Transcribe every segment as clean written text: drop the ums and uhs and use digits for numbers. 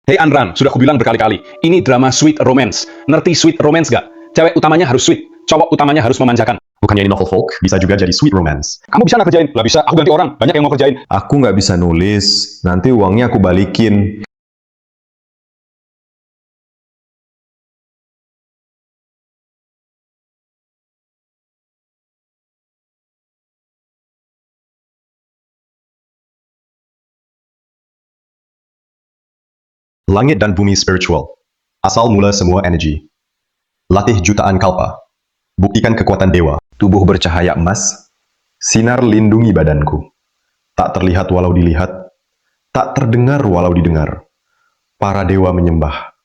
Hey Andran, sudah kubilang berkali-kali, ini drama sweet romance. Ngerti sweet romance gak? Cewek utamanya harus sweet, cowok utamanya harus memanjakan. Bukannya ini novel folk, bisa juga jadi sweet romance. Kamu bisa nggak kerjain? Nggak bisa, aku ganti orang. Banyak yang mau kerjain. Aku nggak bisa nulis, nanti uangnya aku balikin. Langit dan bumi spiritual. Asal mula semua energi. Latih jutaan kalpa. Buktikan kekuatan dewa. Tubuh bercahaya emas. Sinar lindungi badanku. Tak terlihat walau dilihat. Tak terdengar walau didengar. Para dewa menyembah.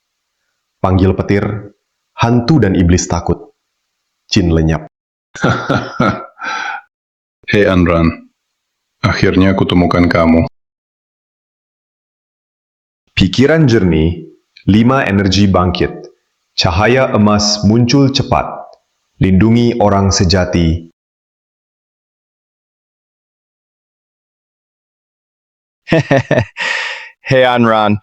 Panggil petir. Hantu dan iblis takut. Jin lenyap. Hei Andran, akhirnya aku temukan kamu. Pikiran jernih, 5 energi bangkit. Cahaya emas muncul cepat. Lindungi orang sejati. Hei Anran,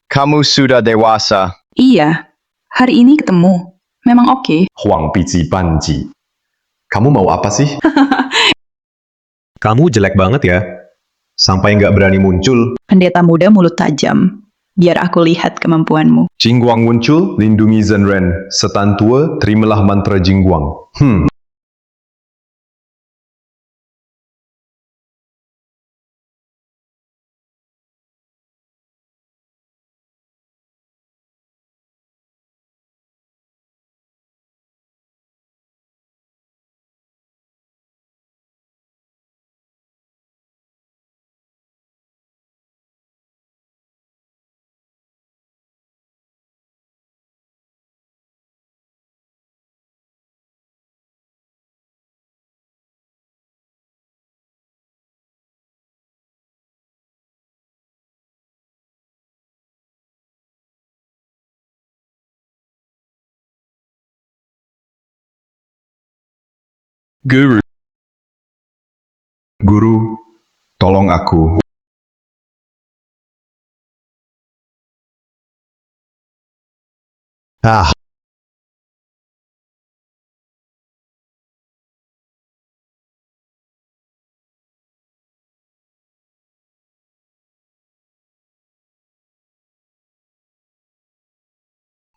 kamu sudah dewasa. Iya, hari ini ketemu. Memang oke. Huang Pizi Banji. Kamu mau apa sih? Kamu jelek banget ya. Sampai nggak berani muncul. Pendeta muda mulut tajam. Biar aku lihat kemampuanmu. Jingguang muncul, lindungi Zenren. Setan tua, terimalah mantra Jingguang. Guru, Guru, tolong aku. Ah,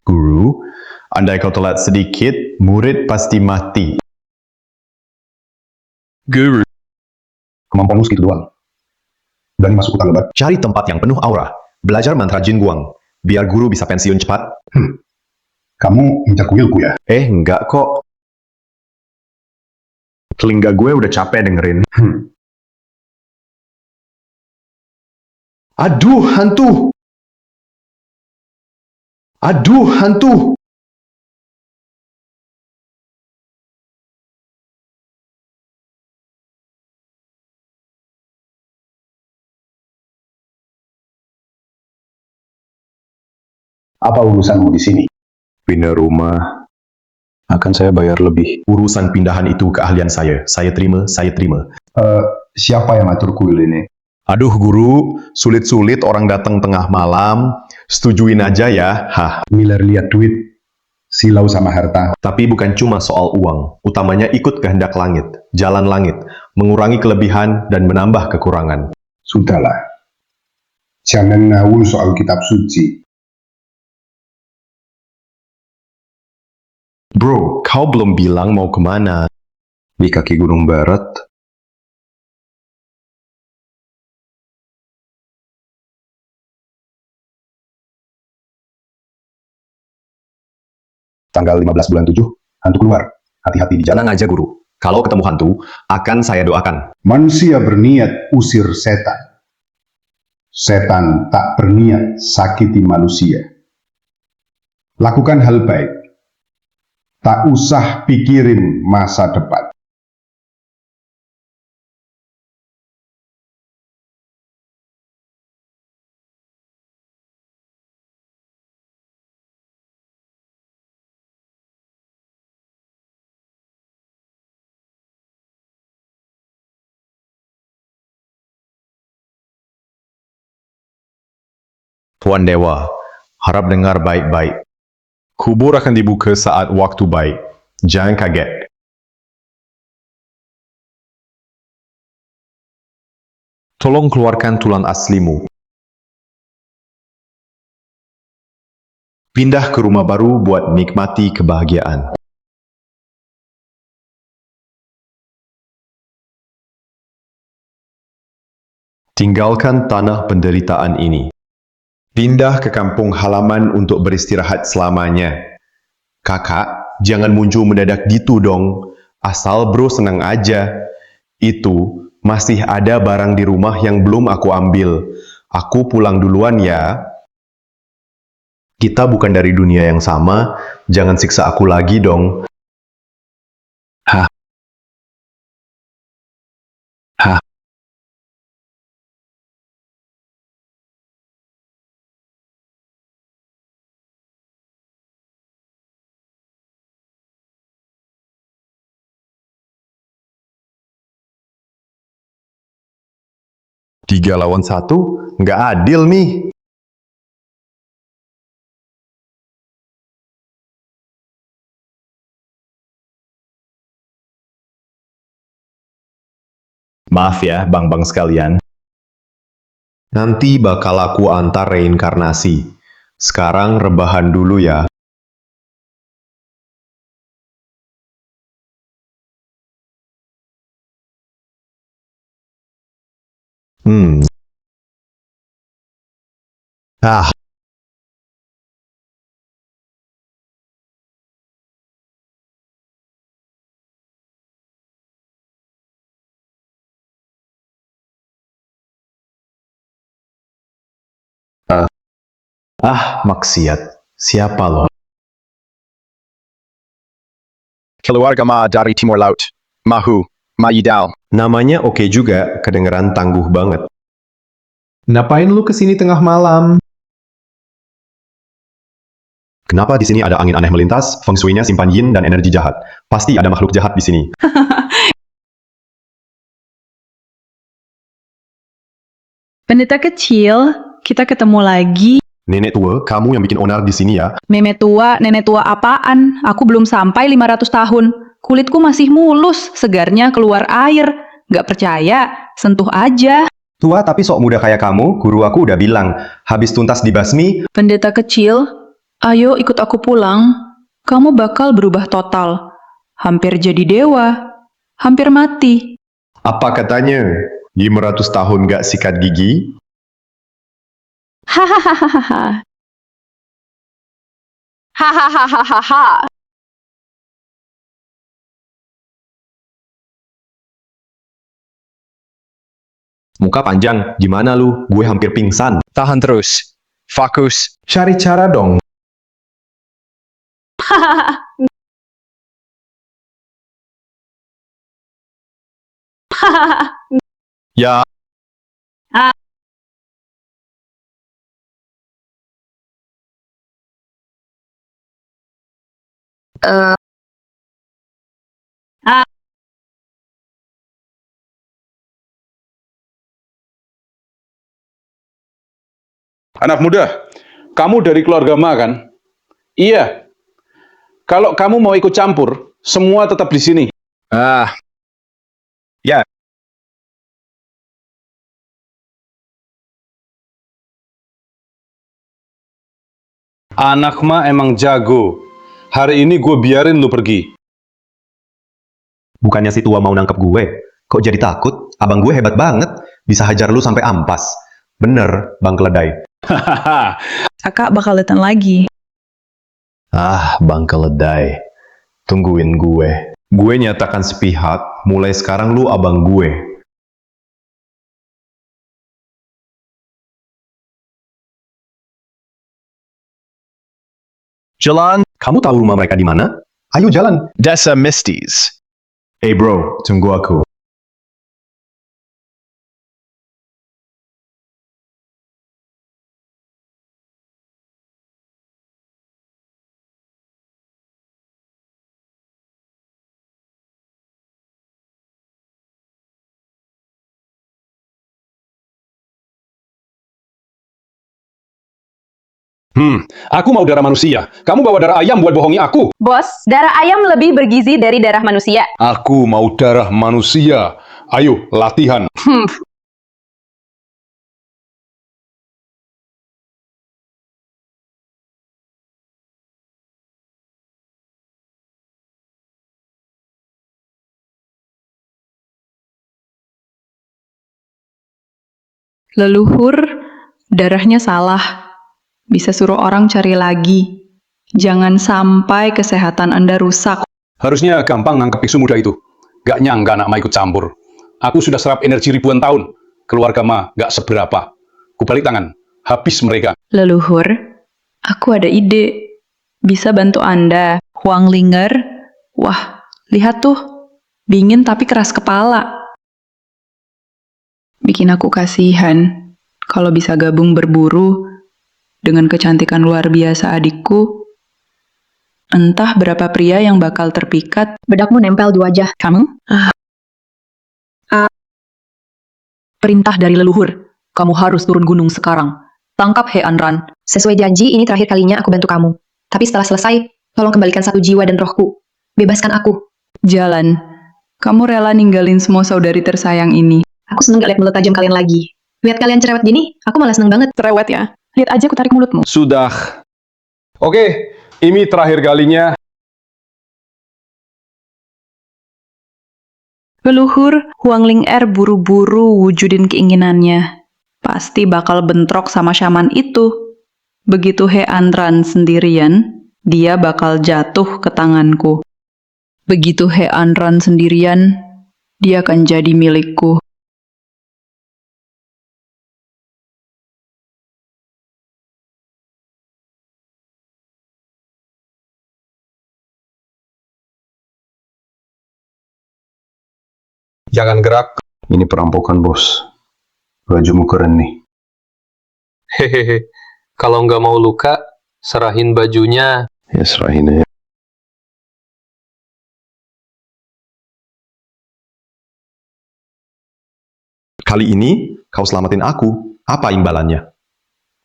Guru, andai kau telat sedikit, murid pasti mati. guru, Kemampuanmu segitu doang. Berani masuk hutan lebat. Cari tempat yang penuh aura. Belajar mantra Jingguang. Biar guru bisa pensiun cepat. Kamu injak kuilku ya? Enggak kok. Telinga gue udah capek dengerin. Aduh, hantu! Aduh, hantu! Apa urusanmu di sini? Pindah rumah. Akan saya bayar lebih. Urusan pindahan itu keahlian saya. Saya terima, saya terima. Siapa yang atur kuil ini? Aduh, guru. Sulit-sulit orang datang tengah malam. Setujuin aja ya. Hah. Miller lihat duit, silau sama harta. Tapi bukan cuma soal uang. Utamanya ikut kehendak langit. Jalan langit. Mengurangi kelebihan dan menambah kekurangan. Sudahlah. Jangan ngawur soal kitab suci. Bro, kau belum bilang mau kemana? Di kaki Gunung Barat. Tanggal 15 bulan 7, hantu keluar. Hati-hati di jalan. Tenang aja, guru. Kalau ketemu hantu, akan saya doakan. Manusia berniat usir setan. Setan tak berniat sakiti manusia. Lakukan hal baik. Tak usah pikirin masa depan. Tuan Dewa, harap dengar baik-baik. Kubur akan dibuka saat waktu baik. Jangan kaget. Tolong keluarkan tulang aslimu. Pindah ke rumah baru buat nikmati kebahagiaan. Tinggalkan tanah penderitaan ini. Pindah ke kampung halaman untuk beristirahat selamanya. Kakak, jangan muncul mendadak gitu dong. Asal bro senang aja. Itu, masih ada barang di rumah yang belum aku ambil. Aku pulang duluan ya. Kita bukan dari dunia yang sama, jangan siksa aku lagi dong. Hah? Hah? Tiga lawan satu, nggak adil nih. Maaf ya, bang-bang sekalian. Nanti bakal aku antar reinkarnasi. Sekarang rebahan dulu ya. Ah, maksiat. Siapa lo? Keluarga Ma dari Timur Laut. Mahu, Mayidal. Namanya oke juga, kedengeran tangguh banget. Ngapain lu kesini tengah malam? Kenapa di sini ada angin aneh melintas, feng shui-nya simpan yin dan energi jahat? Pasti ada makhluk jahat di sini. Pendeta kecil, kita ketemu lagi. Nenek tua, kamu yang bikin onar di sini ya? Meme tua, nenek tua apaan? Aku belum sampai 500 tahun. Kulitku masih mulus, segarnya keluar air. Nggak percaya? Sentuh aja. Tua tapi sok muda kayak kamu, guru aku udah bilang, habis tuntas dibasmi, Pendeta kecil, ayo ikut aku pulang. Kamu bakal berubah total. Hampir jadi dewa. Hampir mati. apa katanya? 500 tahun gak sikat gigi? Hahaha. Hahaha. Muka panjang, gimana lu? Gue hampir pingsan. Tahan terus. Fokus. Cari cara dong. Ya, Anak muda, kamu dari keluarga Ma kan? Iya. Kalau kamu mau ikut campur, semua tetap di sini. Ah, ya. Anak Ma emang jago. Hari ini gue biarin lu pergi. bukannya si tua mau nangkep gue. Kok jadi takut? Abang gue hebat banget. Bisa hajar lu sampai ampas. Bener, Bang Keledai. Hahaha. Kakak bakal datang lagi. Ah, Bang Keledai. Tungguin gue. Gue nyatakan sepihak, mulai sekarang lu abang gue. Jalan Kamu tahu rumah mereka di mana? Ayo jalan. Desa Misties. Bro, tunggu aku. Aku mau darah manusia. Kamu bawa darah ayam buat bohongi aku. Bos, darah ayam lebih bergizi dari darah manusia. Aku mau darah manusia. Ayo, latihan. Leluhur, darahnya salah. Bisa suruh orang cari lagi. Jangan sampai kesehatan Anda rusak. Harusnya gampang nangkep biksu muda itu. Gak nyangka anak Ma ikut campur. Aku sudah serap energi ribuan tahun. Keluarga Ma gak seberapa. Kubalik tangan. Habis mereka. Leluhur, aku ada ide. Bisa bantu Anda. Huang Linger. Wah, lihat tuh. Dingin tapi keras kepala. Bikin aku kasihan. Kalau bisa gabung berburu dengan kecantikan luar biasa adikku, entah berapa pria yang bakal terpikat. Bedakmu nempel di wajah. Kamu? Perintah dari leluhur. Kamu harus turun gunung sekarang. Tangkap He Anran. Sesuai janji, ini terakhir kalinya aku bantu kamu. Tapi setelah selesai, tolong kembalikan 1 jiwa dan rohku. Bebaskan aku. Jalan. Kamu rela ninggalin semua saudari tersayang ini. Aku seneng gak liat mulut tajam kalian lagi. Lihat kalian cerewet gini, aku malah seneng banget. Cerewet ya? Lihat aja aku tarik mulutmu. Sudah. Oke, ini terakhir kalinya. Leluhur, Huang Ling buru-buru wujudin keinginannya. Pasti bakal bentrok sama syaman itu. Begitu He Anran sendirian, dia bakal jatuh ke tanganku. Begitu He Anran sendirian, dia akan jadi milikku. Jangan gerak. Ini perampokan, bos. Bajumu keren nih. Hehehe, kalau nggak mau luka, serahin bajunya. Ya, serahin aja. Kali ini, kau selamatin aku. Apa imbalannya?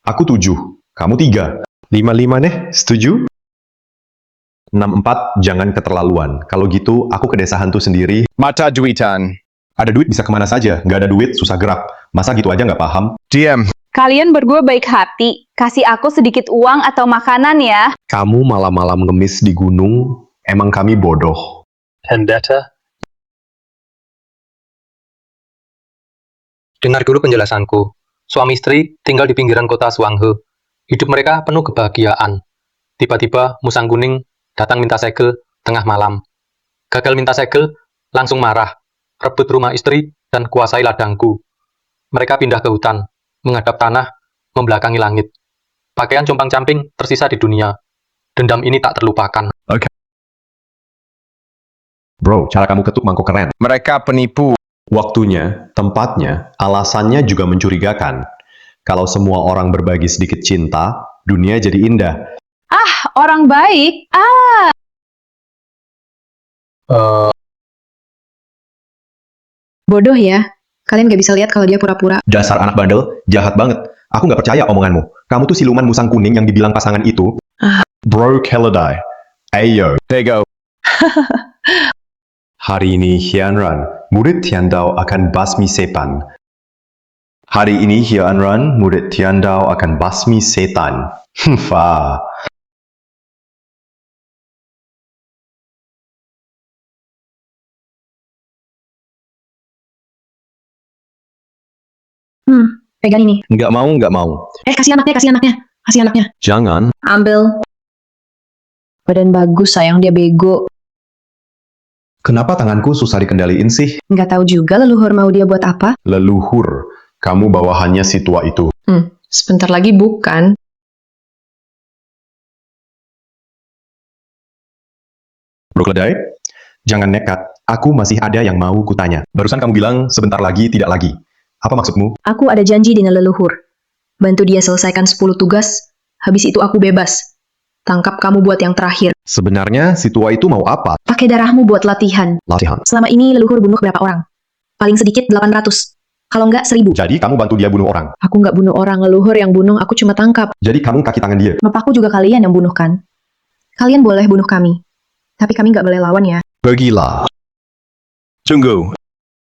Aku 7, kamu 3. 5-5 nih, setuju? 6-4, jangan keterlaluan. Kalau gitu, aku ke desa hantu sendiri. Mata duitan. Ada duit bisa kemana saja. Nggak ada duit, susah gerak. Masa gitu aja nggak paham? DM. Kalian berdua baik hati. Kasih aku sedikit uang atau makanan ya. Kamu malam-malam ngemis di gunung, emang kami bodoh. Vendetta. Dengar dulu penjelasanku. Suami istri tinggal di pinggiran kota Suanghe. Hidup mereka penuh kebahagiaan. Tiba-tiba musang kuning datang minta segel tengah malam. Gagal minta segel, langsung marah. Rebut rumah istri dan kuasai ladangku. Mereka pindah ke hutan, menghadap tanah, membelakangi langit. Pakaian compang-camping tersisa di dunia. Dendam ini tak terlupakan. Bro, cara kamu ketuk mangkok keren. Mereka penipu. Waktunya, tempatnya, alasannya juga mencurigakan. Kalau semua orang berbagi sedikit cinta, dunia jadi indah. Orang baik. Bodoh ya. Kalian gak bisa lihat kalau dia pura-pura. Dasar anak bandel, jahat banget. Aku nggak percaya omonganmu. Kamu tuh siluman musang kuning yang dibilang pasangan itu. Bro Keledai. Ayo. They go. Hari ini Hyunran, murid Tiandao akan basmi sepan. Hari ini Hyunran, murid Tiandao akan basmi setan. Fa. Pegang ini. Nggak mau. Kasih anaknya, kasih anaknya. Kasih anaknya. Jangan. Ambil. Badan bagus, sayang dia bego. Kenapa tanganku susah dikendaliin sih? Nggak tahu juga leluhur mau dia buat apa. Leluhur, kamu bawahannya si tua itu. Sebentar lagi bukan. Bro Keledai, jangan nekat. Aku masih ada yang mau kutanya. Barusan kamu bilang sebentar lagi, tidak lagi. Apa maksudmu? Aku ada janji dengan leluhur. Bantu dia selesaikan 10 tugas, habis itu aku bebas. Tangkap kamu buat yang terakhir. Sebenarnya si tua itu mau apa? Pakai darahmu buat latihan. Latihan. Selama ini leluhur bunuh berapa orang? Paling sedikit 800. Kalau nggak 1000. Jadi kamu bantu dia bunuh orang. Aku nggak bunuh orang, leluhur yang bunuh, aku cuma tangkap. Jadi kamu kaki tangan dia. Bapakku juga kalian yang bunuh kan? Kalian boleh bunuh kami. Tapi kami nggak boleh lawan ya. Pergilah. Tunggu.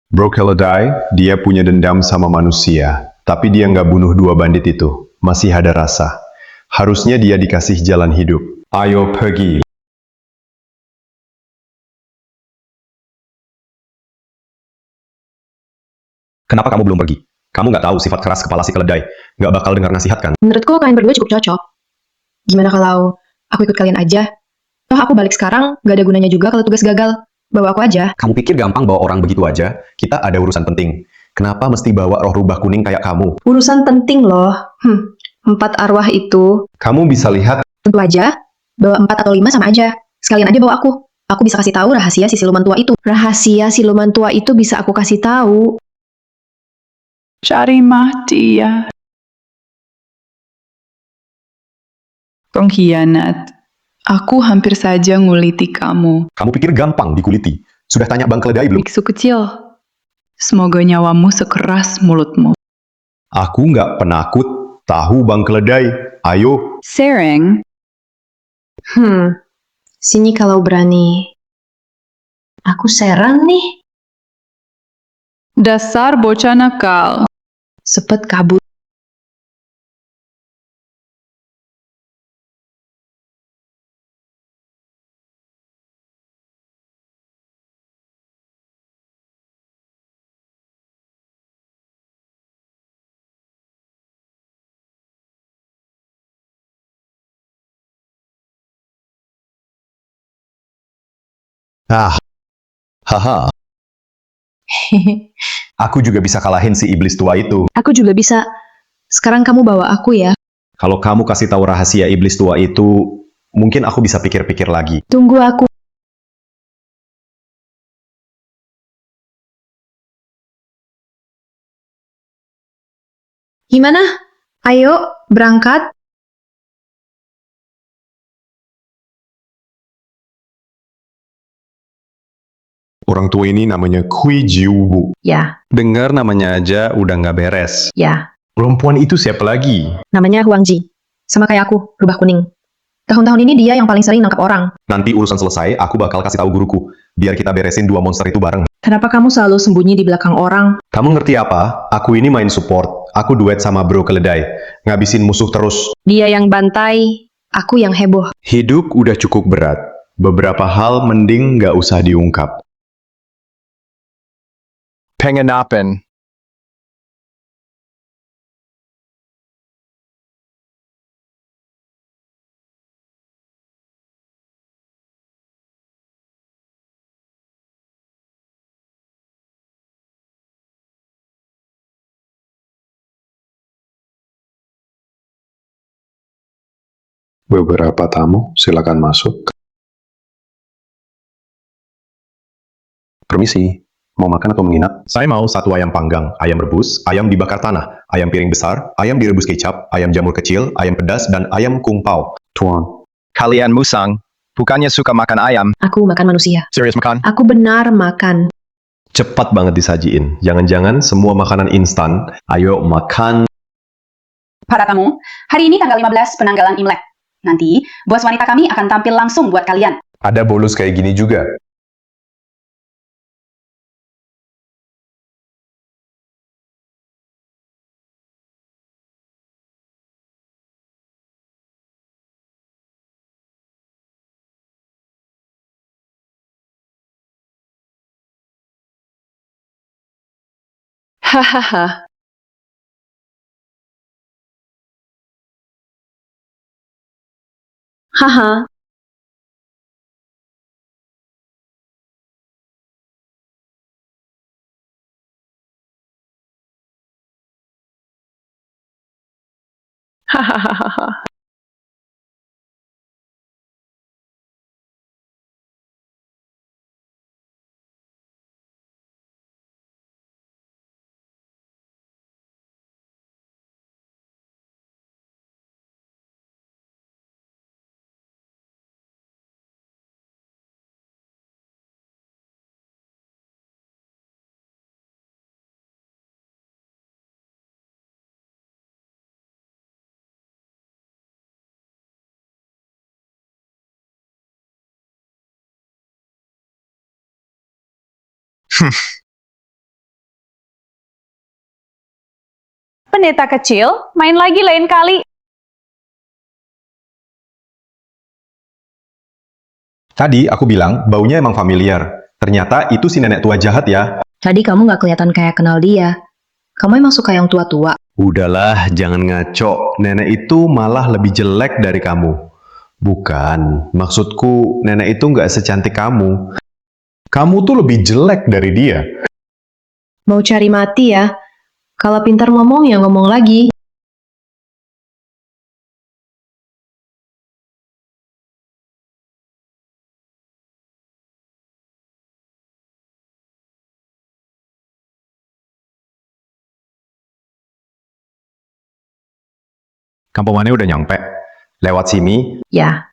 Bro Keledai, dia punya dendam sama manusia. Tapi dia nggak bunuh 2 bandit itu. Masih ada rasa. Harusnya dia dikasih jalan hidup. Ayo pergi. Kenapa kamu belum pergi? Kamu nggak tahu sifat keras kepala si keledai. Nggak bakal dengar nasihat kan? Menurutku kalian berdua cukup cocok. Gimana kalau aku ikut kalian aja? Toh aku balik sekarang, nggak ada gunanya juga kalau tugas gagal. Bawa aku aja. Kamu pikir gampang bawa orang begitu aja? Kita ada urusan penting. Kenapa mesti bawa roh rubah kuning kayak kamu? Urusan penting loh. 4 arwah itu. Kamu bisa lihat Tentu aja, bawa 4 atau 5 sama aja. Sekalian aja bawa aku. Aku bisa kasih tahu rahasia si siluman tua itu. Rahasia siluman tua itu bisa aku kasih tahu. Cari mati ya. Pengkhianat. Aku hampir saja nguliti kamu. Kamu pikir gampang dikuliti? Sudah tanya Bang Keledai belum? Biksu kecil. Semoga nyawamu sekeras mulutmu. aku nggak penakut. Tahu Bang Keledai. Ayo. Sereng. Sini kalau berani. Aku serang nih. Dasar bocah nakal. Sepet kabur. Haha. Aku juga bisa kalahin si iblis tua itu. Aku juga bisa. Sekarang kamu bawa aku ya. Kalau kamu kasih tahu rahasia iblis tua itu, mungkin aku bisa pikir-pikir lagi. Tunggu aku. Gimana? Ayo, berangkat. Orang tua ini namanya Kui Jiwu. Ya, Dengar namanya aja udah nggak beres. ya. Perempuan itu siapa lagi? Namanya Huang Ji. Sama kayak aku, rubah kuning. Tahun-tahun ini dia yang paling sering nangkap orang. Nanti urusan selesai, aku bakal kasih tahu guruku. Biar kita beresin 2 monster itu bareng. Kenapa kamu selalu sembunyi di belakang orang? Kamu ngerti apa? Aku ini main support. Aku duet sama Bro Keledai. Ngabisin musuh terus. Dia yang bantai, aku yang heboh. Hidup udah cukup berat. Beberapa hal mending nggak usah diungkap. Penganapan. Beberapa tamu, silakan masuk. Permisi. Mau makan atau menginap? Saya mau 1 ayam panggang, ayam rebus, ayam dibakar tanah, ayam piring besar, ayam direbus kecap, ayam jamur kecil, ayam pedas, dan ayam kung pao. Tuan, Kalian musang. Bukannya suka makan ayam. Aku makan manusia. Serius makan? Aku benar makan. Cepat banget disajiin. Jangan-jangan semua makanan instan. Ayo makan. Para tamu, hari ini tanggal 15 penanggalan Imlek. Nanti, bos wanita kami akan tampil langsung buat kalian. ada bonus kayak gini juga. Hahaha. Haha. Hahaha. Pendeta kecil, main lagi lain kali. Tadi aku bilang baunya emang familiar. Ternyata itu si nenek tua jahat ya. Tadi kamu nggak kelihatan kayak kenal dia. Kamu emang suka yang tua-tua. Udahlah, jangan ngaco. Nenek itu malah lebih jelek dari kamu. Bukan, maksudku nenek itu nggak secantik kamu. Kamu tuh lebih jelek dari dia. Mau cari mati ya? Kalau pintar ngomong ya ngomong lagi. Kampung mana udah nyampe? Lewat sini? Ya,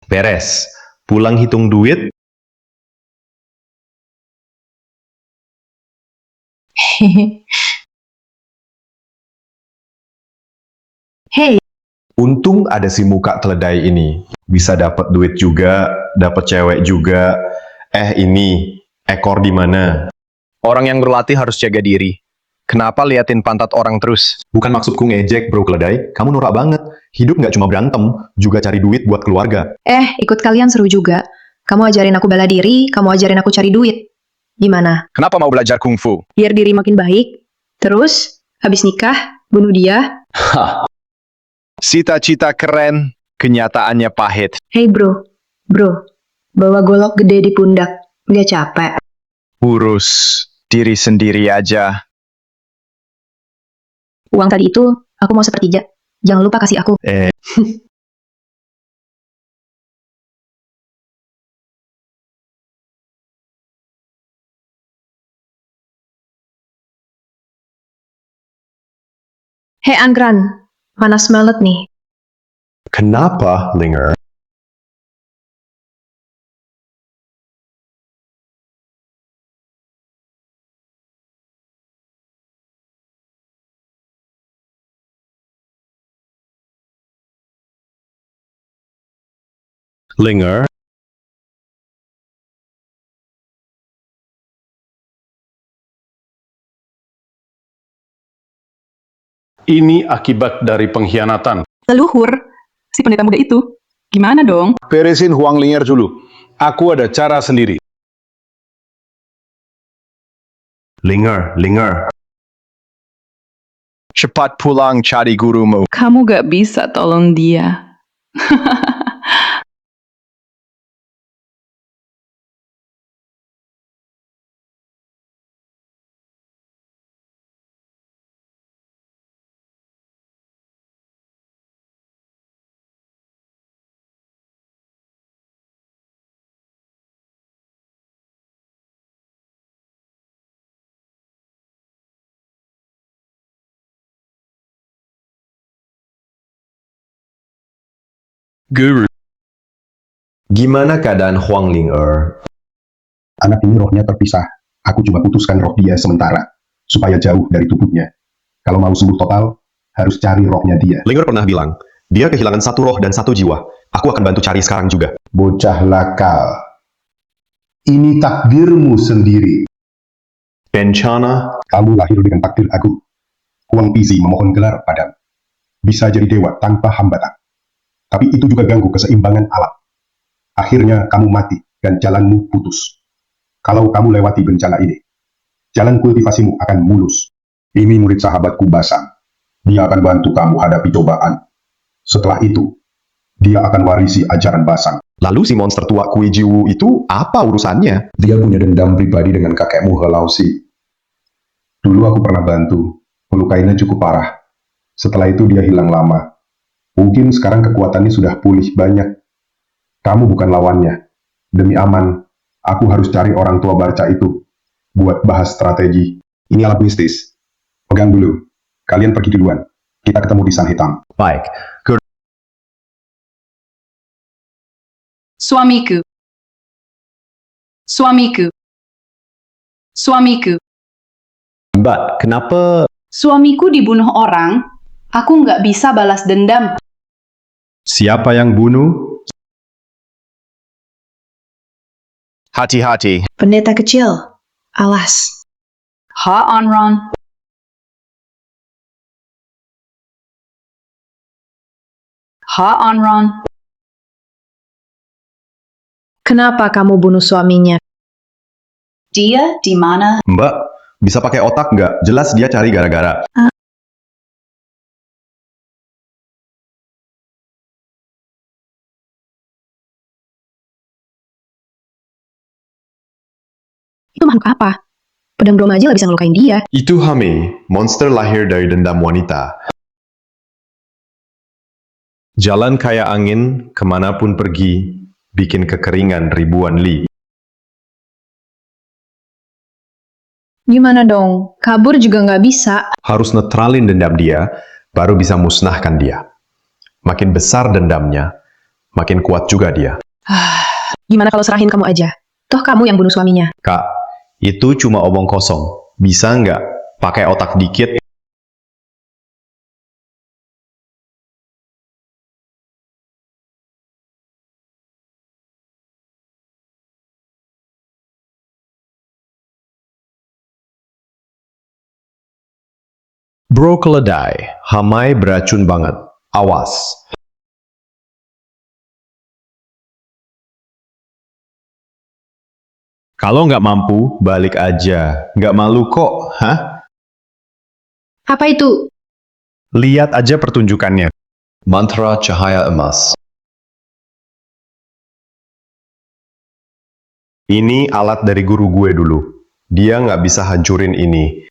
Beres. Pulang hitung duit. hei, Untung ada si muka teledai ini. Bisa dapat duit juga, dapat cewek juga. Ini, ekor di mana? Orang yang berlatih harus jaga diri. Kenapa liatin pantat orang terus? Bukan maksudku ngejek, bro keledai. Kamu norak banget. Hidup nggak cuma berantem, juga cari duit buat keluarga. ikut kalian seru juga. Kamu ajarin aku bela diri, kamu ajarin aku cari duit. Gimana? Kenapa mau belajar kungfu? Biar diri makin baik. Terus, habis nikah, bunuh dia. Cita-cita keren, kenyataannya pahit. Hei bro, bawa golok gede di pundak. Nggak capek. Urus diri sendiri aja. Uang tadi itu, aku mau sepertiga. Jangan lupa kasih aku. Hei Angkran, panas banget nih. Kenapa, Linger? Linger? Ini akibat dari pengkhianatan. Leluhur, si pendeta muda itu. Gimana dong? Beresin Huang Linger dulu. Aku ada cara sendiri. Linger. Cepat pulang cari gurumu. Kamu gak bisa tolong dia. Guru. Gimana keadaan Huang Linger? Anak ini rohnya terpisah. Aku coba putuskan roh dia sementara, supaya jauh dari tubuhnya. Kalau mau sembuh total, harus cari rohnya dia. Linger pernah bilang, dia kehilangan satu roh dan satu jiwa. Aku akan bantu cari sekarang juga. Bocah nakal. Ini takdirmu sendiri. Bencana? Kamu lahir dengan takdir agung. Huang Pizi memohon gelar padamu. Bisa jadi dewa tanpa hambatan. Tapi itu juga ganggu keseimbangan alam. Akhirnya kamu mati dan jalanmu putus. Kalau kamu lewati bencana ini, jalan kultivasimu akan mulus. Ini murid sahabatku Basang. Dia akan bantu kamu hadapi cobaan. Setelah itu, dia akan warisi ajaran Basang. Lalu si monster tua Kui Jiwu itu apa urusannya? Dia punya dendam pribadi dengan kakekmu Helausi. Dulu aku pernah bantu, melukainya cukup parah. Setelah itu dia hilang lama. Mungkin sekarang kekuatannya sudah pulih banyak. Kamu bukan lawannya. Demi aman, aku harus cari orang tua Barca itu buat bahas strategi. Ini alat mistis. Pegang dulu. Kalian pergi duluan. Kita ketemu di San Hitam. Baik, Suamiku. Suamiku. Suamiku. Mbak, kenapa Suamiku dibunuh orang. Aku nggak bisa balas dendam. siapa yang bunuh? Hati-hati. Pendeta kecil, alas. Ha Anron. Ha Anron. Kenapa kamu bunuh suaminya? Dia di mana? Mbak, bisa pakai otak nggak? Jelas dia cari gara-gara. Itu makhluk apa? Pedang Brahma aja gak bisa ngelukain dia. Itu Hame, monster lahir dari dendam wanita. Jalan kayak angin, kemanapun pergi, bikin kekeringan ribuan li. Gimana dong? Kabur juga nggak bisa. Harus netralin dendam dia, baru bisa musnahkan dia. Makin besar dendamnya, makin kuat juga dia. Gimana kalau serahin kamu aja? Toh kamu yang bunuh suaminya. Kak, itu cuma omong kosong. Bisa nggak pakai otak dikit? Bro keledai, Hamai beracun banget. Awas. Kalau nggak mampu, balik aja. Nggak malu kok, hah? Apa itu? Lihat aja pertunjukannya. Mantra cahaya emas. Ini alat dari guru gue dulu. Dia nggak bisa hancurin ini.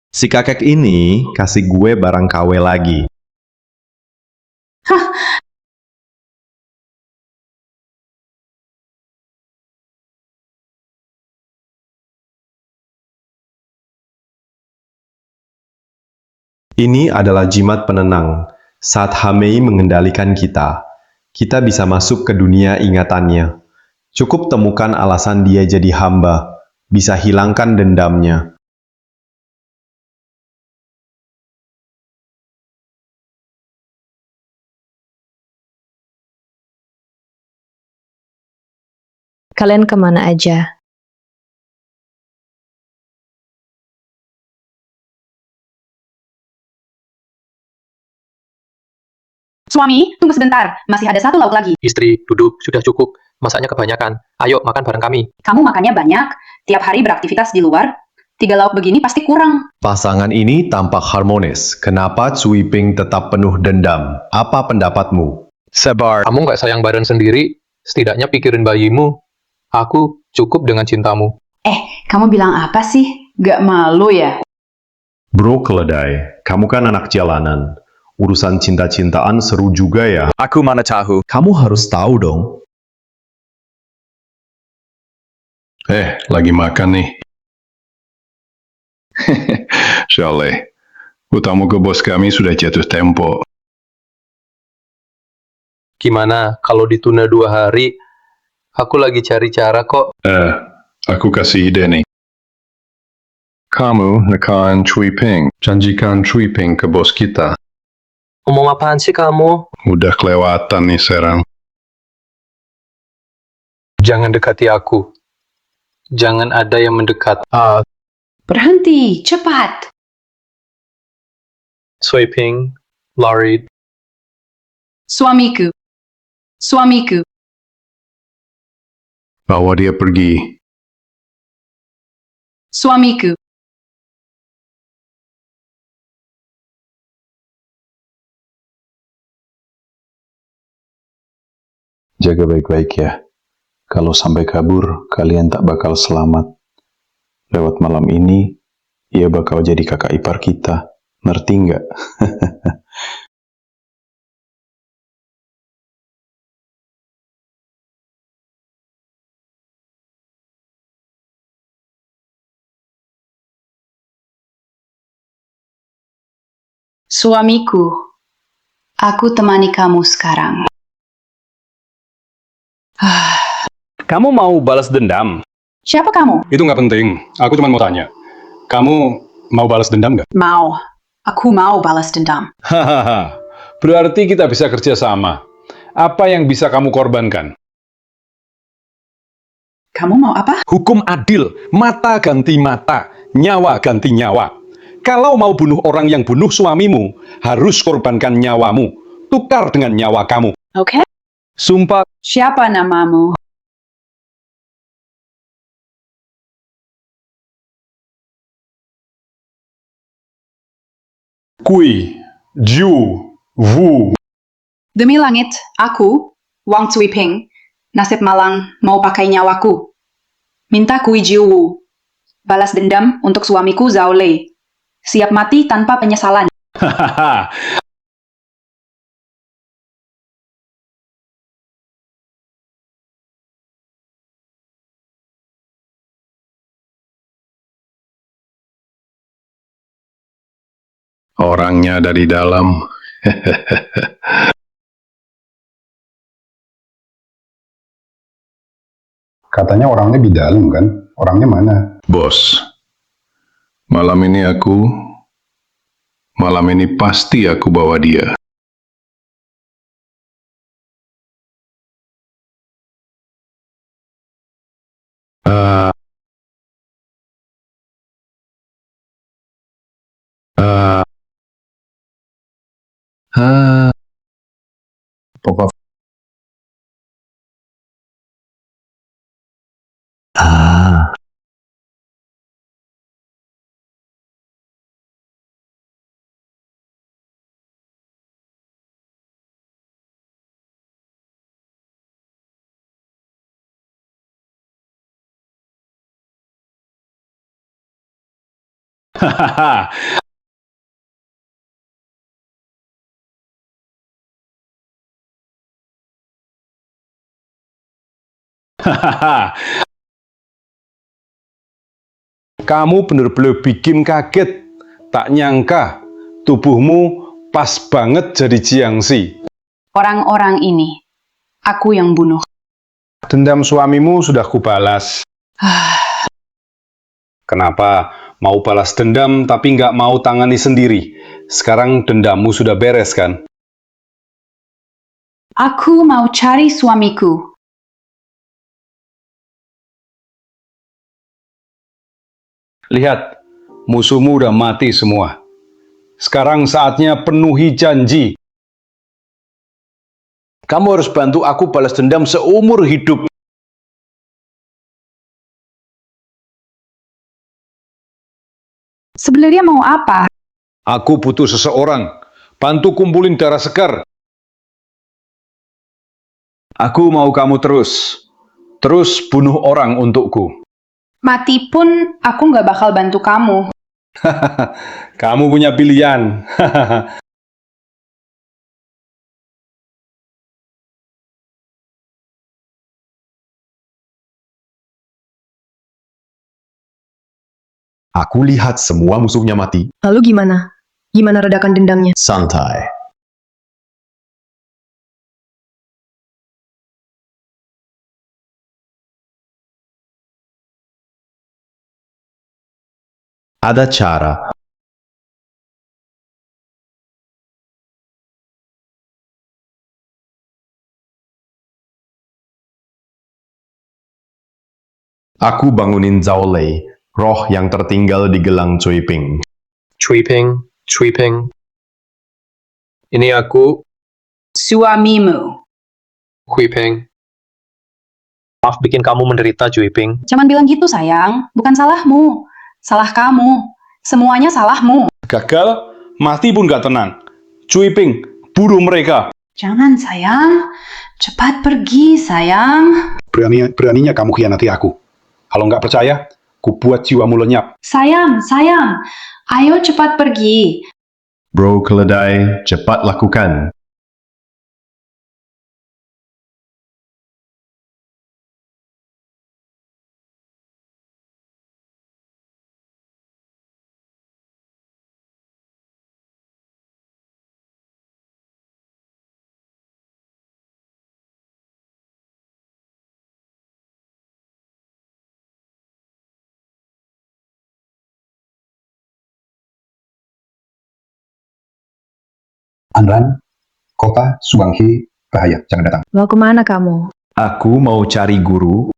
Si kakek ini kasih gue barang KW lagi. Ini adalah jimat penenang. Saat Hamei mengendalikan kita, kita bisa masuk ke dunia ingatannya. Cukup temukan alasan dia jadi hamba, bisa hilangkan dendamnya. Kalian kemana aja? Suami, tunggu sebentar. Masih ada satu lauk lagi. Istri, duduk, sudah cukup. Masaknya kebanyakan. Ayo, makan bareng kami. Kamu makannya banyak. Tiap hari beraktivitas di luar. 3 lauk begini pasti kurang. Pasangan ini tampak harmonis. Kenapa Cui Ping tetap penuh dendam? Apa pendapatmu? Sabar. Kamu nggak sayang badan sendiri? Setidaknya pikirin bayimu. Aku cukup dengan cintamu. Kamu bilang apa sih? Gak malu ya? Bro keledai, kamu kan anak jalanan. Urusan cinta-cintaan seru juga ya. Aku mana tahu. Kamu harus tahu dong. Lagi makan nih. Soleh, utamamu ke bos kami sudah jatuh tempo. Gimana kalau ditunda 2 hari? Aku lagi cari cara kok. Aku kasih ide nih. Kamu nekan Cui Ping, janjikan Cui Ping ke bos kita. Ngomong apaan sih kamu? Udah kelewatan nih serang. Jangan dekati aku. Jangan ada yang mendekat. Berhenti, cepat. Cui Ping, Laurie, Suamiku. Suamiku. Bawa dia pergi. Suamiku. Jaga baik-baik ya. Kalau sampai kabur, kalian tak bakal selamat. Lewat malam ini, ia bakal jadi kakak ipar kita. Ngerti nggak? Suamiku. Aku temani kamu sekarang. Kamu mau balas dendam? Siapa kamu? Itu nggak penting. Aku cuma mau tanya. Kamu mau balas dendam nggak? Mau. Aku mau balas dendam. Hahaha. Berarti kita bisa kerja sama. Apa yang bisa kamu korbankan? Kamu mau apa? Hukum adil. Mata ganti mata. Nyawa ganti nyawa. Kalau mau bunuh orang yang bunuh suamimu, harus korbankan nyawamu. Tukar dengan nyawa kamu. Oke. Sumpah. Siapa namamu? Kui. Ju. Wu. Demi langit, aku, Wang Cui Ping, nasib malang mau pakai nyawaku. Minta Kui Jiu. Balas dendam untuk suamiku Zhao Lei. Siap mati tanpa penyesalan. Hahaha. Orangnya dari dalam. Katanya orangnya di dalam kan? Orangnya mana? Bos, malam ini pasti aku bawa dia. Pokok. Hahaha. Hahaha. Kamu bener-bener bikin kaget. Tak nyangka, tubuhmu pas banget jadi Jiangxi. Orang-orang ini, aku yang bunuh. Dendam suamimu sudah kubalas. Kenapa? Mau balas dendam tapi nggak mau tangani sendiri. Sekarang dendammu sudah beres kan? Aku mau cari suamiku. Lihat, musuhmu udah mati semua. Sekarang saatnya penuhi janji. Kamu harus bantu aku balas dendam seumur hidup. Sebenarnya mau apa? Aku butuh seseorang. Bantu kumpulin darah segar. Aku mau kamu terus bunuh orang untukku. Mati pun aku nggak bakal bantu kamu. Kamu punya pilihan. Aku lihat semua musuhnya mati. Lalu gimana? Gimana redakan dendamnya? Santai. Ada cara. Aku bangunin Zhao Lei, roh yang tertinggal di gelang Cui Ping. Cui Ping, Cui Ping, Ini aku, Suamimu. Hui Peng. Maaf bikin kamu menderita, Cui Ping. Jangan bilang gitu, sayang. Bukan salahmu. Salah kamu. Semuanya salahmu. Gagal, mati pun gak tenang. Cui Ping, bunuh mereka. Jangan, sayang. Cepat pergi, sayang. Beraninya kamu khianati aku. Kalau nggak percaya, ku buat jiwamu lenyap. Sayang, sayang. Ayo cepat pergi. Bro keledai, cepat lakukan. Anran, kota Suanghe, bahaya, jangan datang. Mau kemana kamu? Aku mau cari guru.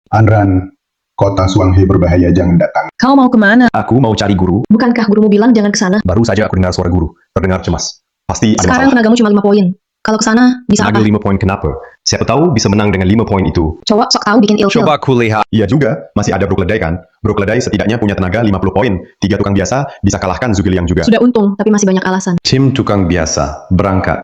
Anran, kota Suanghe berbahaya, jangan datang. Kau mau kemana? Aku mau cari guru. Bukankah gurumu bilang jangan ke sana? Baru saja aku dengar suara guru. Terdengar cemas. Pasti ada Sekarang masalah. tenagamu cuma 5 poin. Kalau ke sana, bisa Tenaga apa? 5 poin kenapa? Siapa tahu bisa menang dengan 5 poin itu. Cowok sok tahu bikin ilfil. Coba aku lihat. Iya juga, masih ada bro keledai kan? Bro keledai setidaknya punya tenaga 50 poin. 3 tukang biasa bisa kalahkan Zugiliang juga. Sudah untung, tapi masih banyak alasan. Tim tukang biasa, berangkat.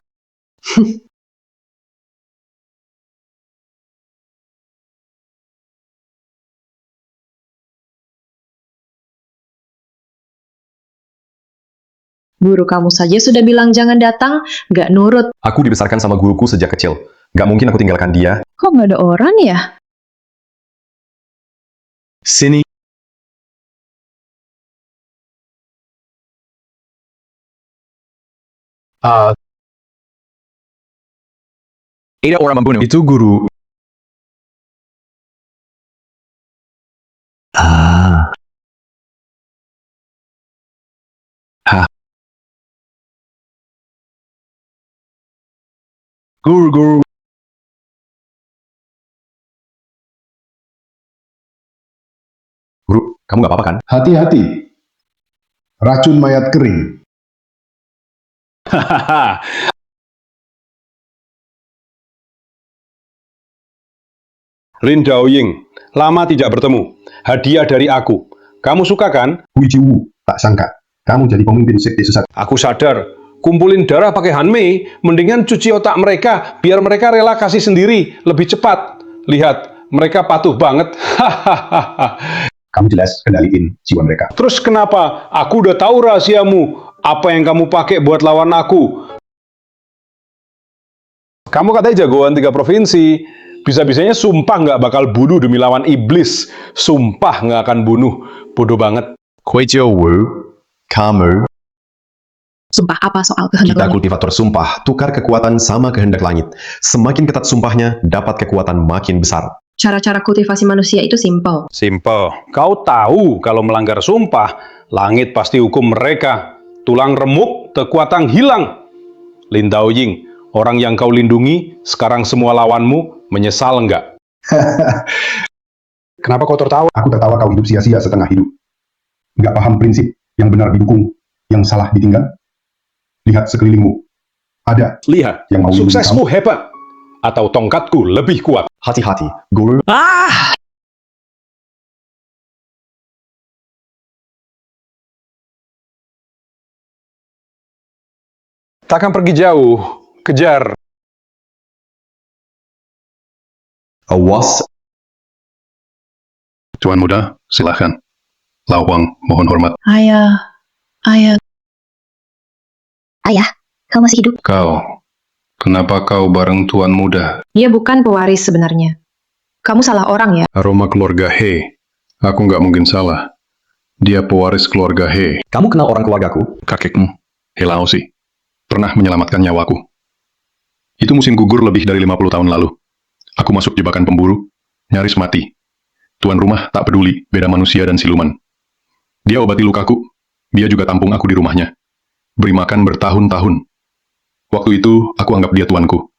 Guru kamu saja sudah bilang jangan datang, nggak nurut. Aku dibesarkan sama guruku sejak kecil. Gak mungkin aku tinggalkan dia. Kok nggak ada orang ya? Sini. Ada orang membunuh. Itu guru. Ah. Guru. Guru, kamu gak apa-apa kan? Hati-hati, racun mayat kering. Hahaha. Lin Daoying, lama tidak bertemu. Hadiah dari aku. Kamu suka kan? Hui Jiwu, tak sangka, kamu jadi pemimpin sekte sesat. Aku sadar. Kumpulin darah pakai Hanmei, mendingan cuci otak mereka, biar mereka rela kasih sendiri, lebih cepat. Lihat, mereka patuh banget. Hahaha. Kamu jelas kendaliin jiwa mereka. Terus kenapa? Aku udah tahu rahasiamu. Apa yang kamu pakai buat lawan aku? Kamu katanya jagoan 3 provinsi. Bisa-bisanya sumpah nggak bakal bunuh demi lawan iblis. Sumpah nggak akan bunuh. Bodoh banget. Kuejiu Wu, kamu. Sumpah apa soal kehendak Kita langit? kultivator sumpah, tukar kekuatan sama kehendak langit. Semakin ketat sumpahnya, dapat kekuatan makin besar. Cara-cara kultivasi manusia itu simpel. Simple. Kau tahu kalau melanggar sumpah, langit pasti hukum mereka. Tulang remuk, kekuatan hilang. Lin Daoying, orang yang kau lindungi, sekarang semua lawanmu, menyesal nggak? Kenapa kau tertawa? Aku tertawa kau hidup sia-sia setengah hidup. Nggak paham prinsip, yang benar didukung, yang salah ditinggal. Lihat sekelilingmu. Ada Lihat, yang mau suksesmu hebat. Atau tongkatku lebih kuat. Hati-hati, guru. Takkan pergi jauh, kejar. Awas. Tuan muda, silahkan. Lawang, mohon hormat. Ayah. Ayah, kau masih hidup? Kau, kenapa kau bareng tuan muda? Dia bukan pewaris sebenarnya. Kamu salah orang ya? Aroma keluarga He. Aku nggak mungkin salah. Dia pewaris keluarga He. Kamu kenal orang keluargaku? Kakekmu, He Laosi, pernah menyelamatkan nyawaku. Itu musim gugur lebih dari 50 tahun lalu. Aku masuk jebakan pemburu, nyaris mati. Tuan rumah tak peduli, beda manusia dan siluman. Dia obati lukaku, dia juga tampung aku di rumahnya. Beri makan bertahun-tahun. Waktu itu, aku anggap dia tuanku.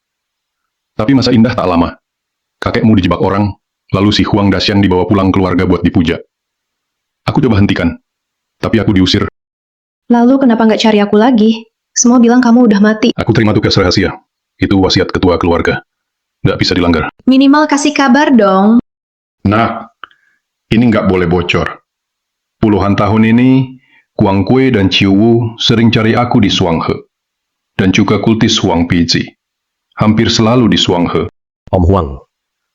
Tapi masa indah tak lama. Kakekmu dijebak orang, lalu si Huang Dasyan dibawa pulang keluarga buat dipuja. Aku coba hentikan, tapi aku diusir. Lalu kenapa nggak cari aku lagi? Semua bilang kamu udah mati. Aku terima tugas rahasia. Itu wasiat ketua keluarga. Nggak bisa dilanggar. Minimal kasih kabar dong. Nah, ini nggak boleh bocor. Puluhan tahun ini, Kuang Kue dan Chiu Wu sering cari aku di Suanghe. Dan juga kultis Huang Piji. Hampir selalu di Suanghe. Om Huang,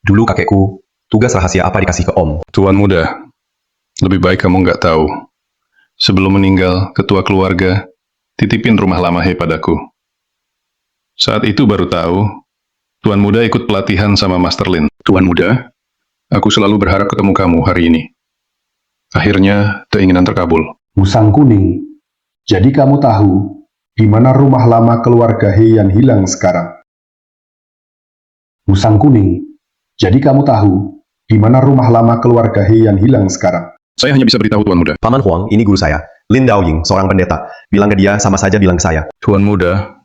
dulu kakekku, tugas rahasia apa dikasih ke Om? Tuan muda, lebih baik kamu nggak tahu. Sebelum meninggal, ketua keluarga titipin rumah lama He padaku. Saat itu baru tahu, Tuan muda ikut pelatihan sama Master Lin. Tuan muda, aku selalu berharap ketemu kamu hari ini. Akhirnya, keinginan terkabul. Musang kuning. Jadi kamu tahu di mana rumah lama keluarga He yang hilang sekarang? Musang kuning. Jadi kamu tahu di mana rumah lama keluarga He yang hilang sekarang? Saya hanya bisa beritahu Tuan muda. Paman Huang, ini guru saya. Lin Daoying, seorang pendeta. Bilang ke dia, sama saja bilang ke saya. Tuan muda,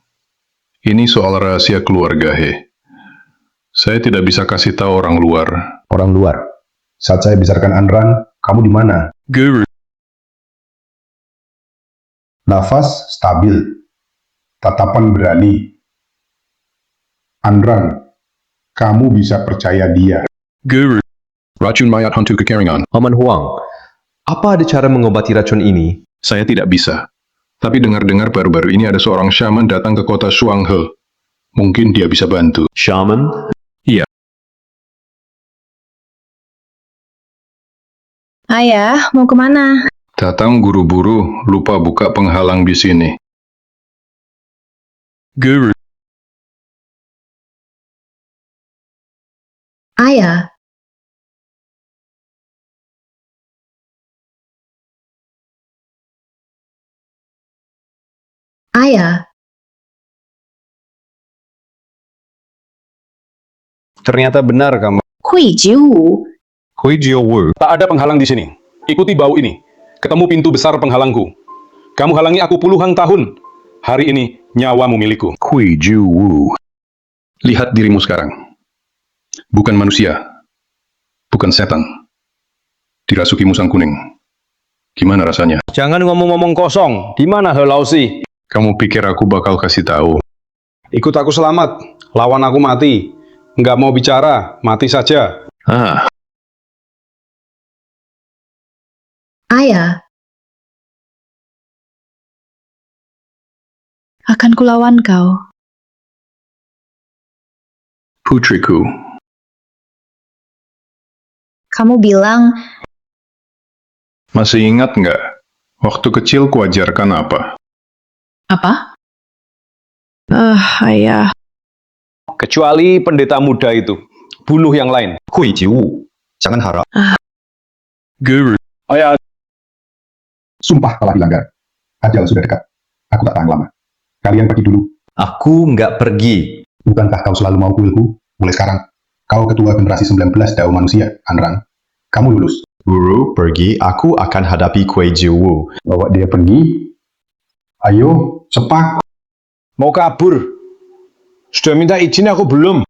ini soal rahasia keluarga He. Saya tidak bisa kasih tahu orang luar. Orang luar. Saat saya bicarakan Andran, kamu di mana? Guru. Nafas stabil. Tatapan berani. Andran, kamu bisa percaya dia. Guru. Racun mayat hantu kekeringan. Paman Huang, apa ada cara mengobati racun ini? Saya tidak bisa. Tapi dengar-dengar baru-baru ini ada seorang shaman datang ke kota Suanghe. Mungkin dia bisa bantu. Shaman? Iya. Ayah, mau kemana? Datang guru-buru, lupa buka penghalang di sini. Guru. Ayah. Ayah. Ternyata benar kamu. Kui Jiu. Hui Jiu. Tak ada penghalang di sini. Ikuti bau ini. Ketemu pintu besar penghalangku. Kamu halangi aku puluhan tahun. Hari ini nyawamu milikku. Kui Ju Wu. Lihat dirimu sekarang. Bukan manusia. Bukan setan. Dirasuki musang kuning. Gimana rasanya? Jangan ngomong-ngomong kosong. Di mana He Laosi? Kamu pikir aku bakal kasih tahu? Ikut aku selamat. Lawan aku mati. Nggak mau bicara, mati saja. Ah, Ayah. Akan kulawan kau. putriku. Kamu bilang, Masih ingat nggak? Waktu kecil kuajarkan apa? Apa? Ayah. Kecuali pendeta muda itu. Bunuh yang lain. Hui Jiu, jangan harap. Guru. Ayah, Sumpah telah dilanggar. Ajal sudah dekat. Aku tak tahan lama. Kalian pergi dulu. Aku nggak pergi. Bukankah kau selalu mau kuilku? Mulai sekarang, kau ketua generasi 19 Dao Manusia, Andran. Kamu lulus. Guru, pergi. Aku akan hadapi Kui Jiu. Bawa dia pergi. Ayo, cepat. mau kabur. Sudah minta izin aku belum.